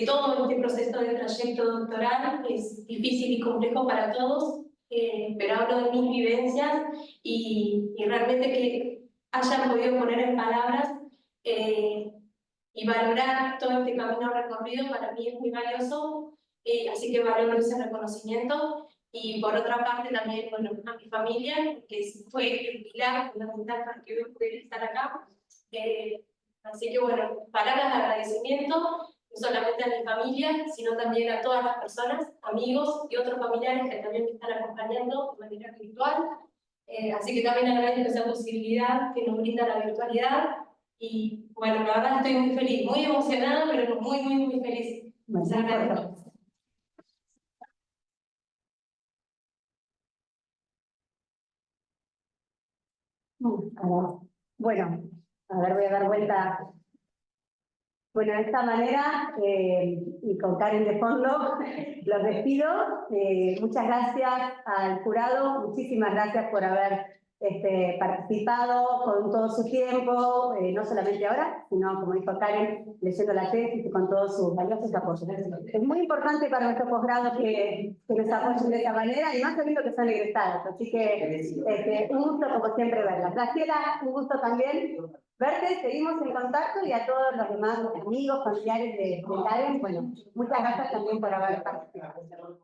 todo este proceso de trayecto doctoral es difícil y complejo para todos, pero hablo de mis vivencias y realmente que hayan podido poner en palabras y valorar todo este camino recorrido para mí es muy valioso, así que valoro ese reconocimiento. Y por otra parte también, bueno, a mi familia, que fue el pilar fundamental para que yo pudiera estar acá. Así que bueno, palabras de agradecimiento, no solamente a mi familia, sino también a todas las personas, amigos y otros familiares que también me están acompañando de manera virtual. Así que también agradezco esa posibilidad que nos brinda la virtualidad. Y bueno, la verdad estoy muy feliz, muy emocionada, pero muy, muy, muy feliz. Muchas gracias. Bueno, a ver, voy a dar vuelta. Bueno, de esta manera, y con Karen de fondo, los despido. Muchas gracias al jurado, muchísimas gracias por haber participado con todo su tiempo, no solamente ahora, sino, como dijo Karen, leyendo la tesis y con todos sus valiosos apoyos. Es muy importante para nuestros posgrados que nos apoyen de esta manera, y más sabiendo que son egresados. Así que un gusto, como siempre, verlas. Graciela, un gusto también verte, seguimos en contacto, y a todos los demás amigos, familiares de Karen, bueno, muchas gracias también por haber participado.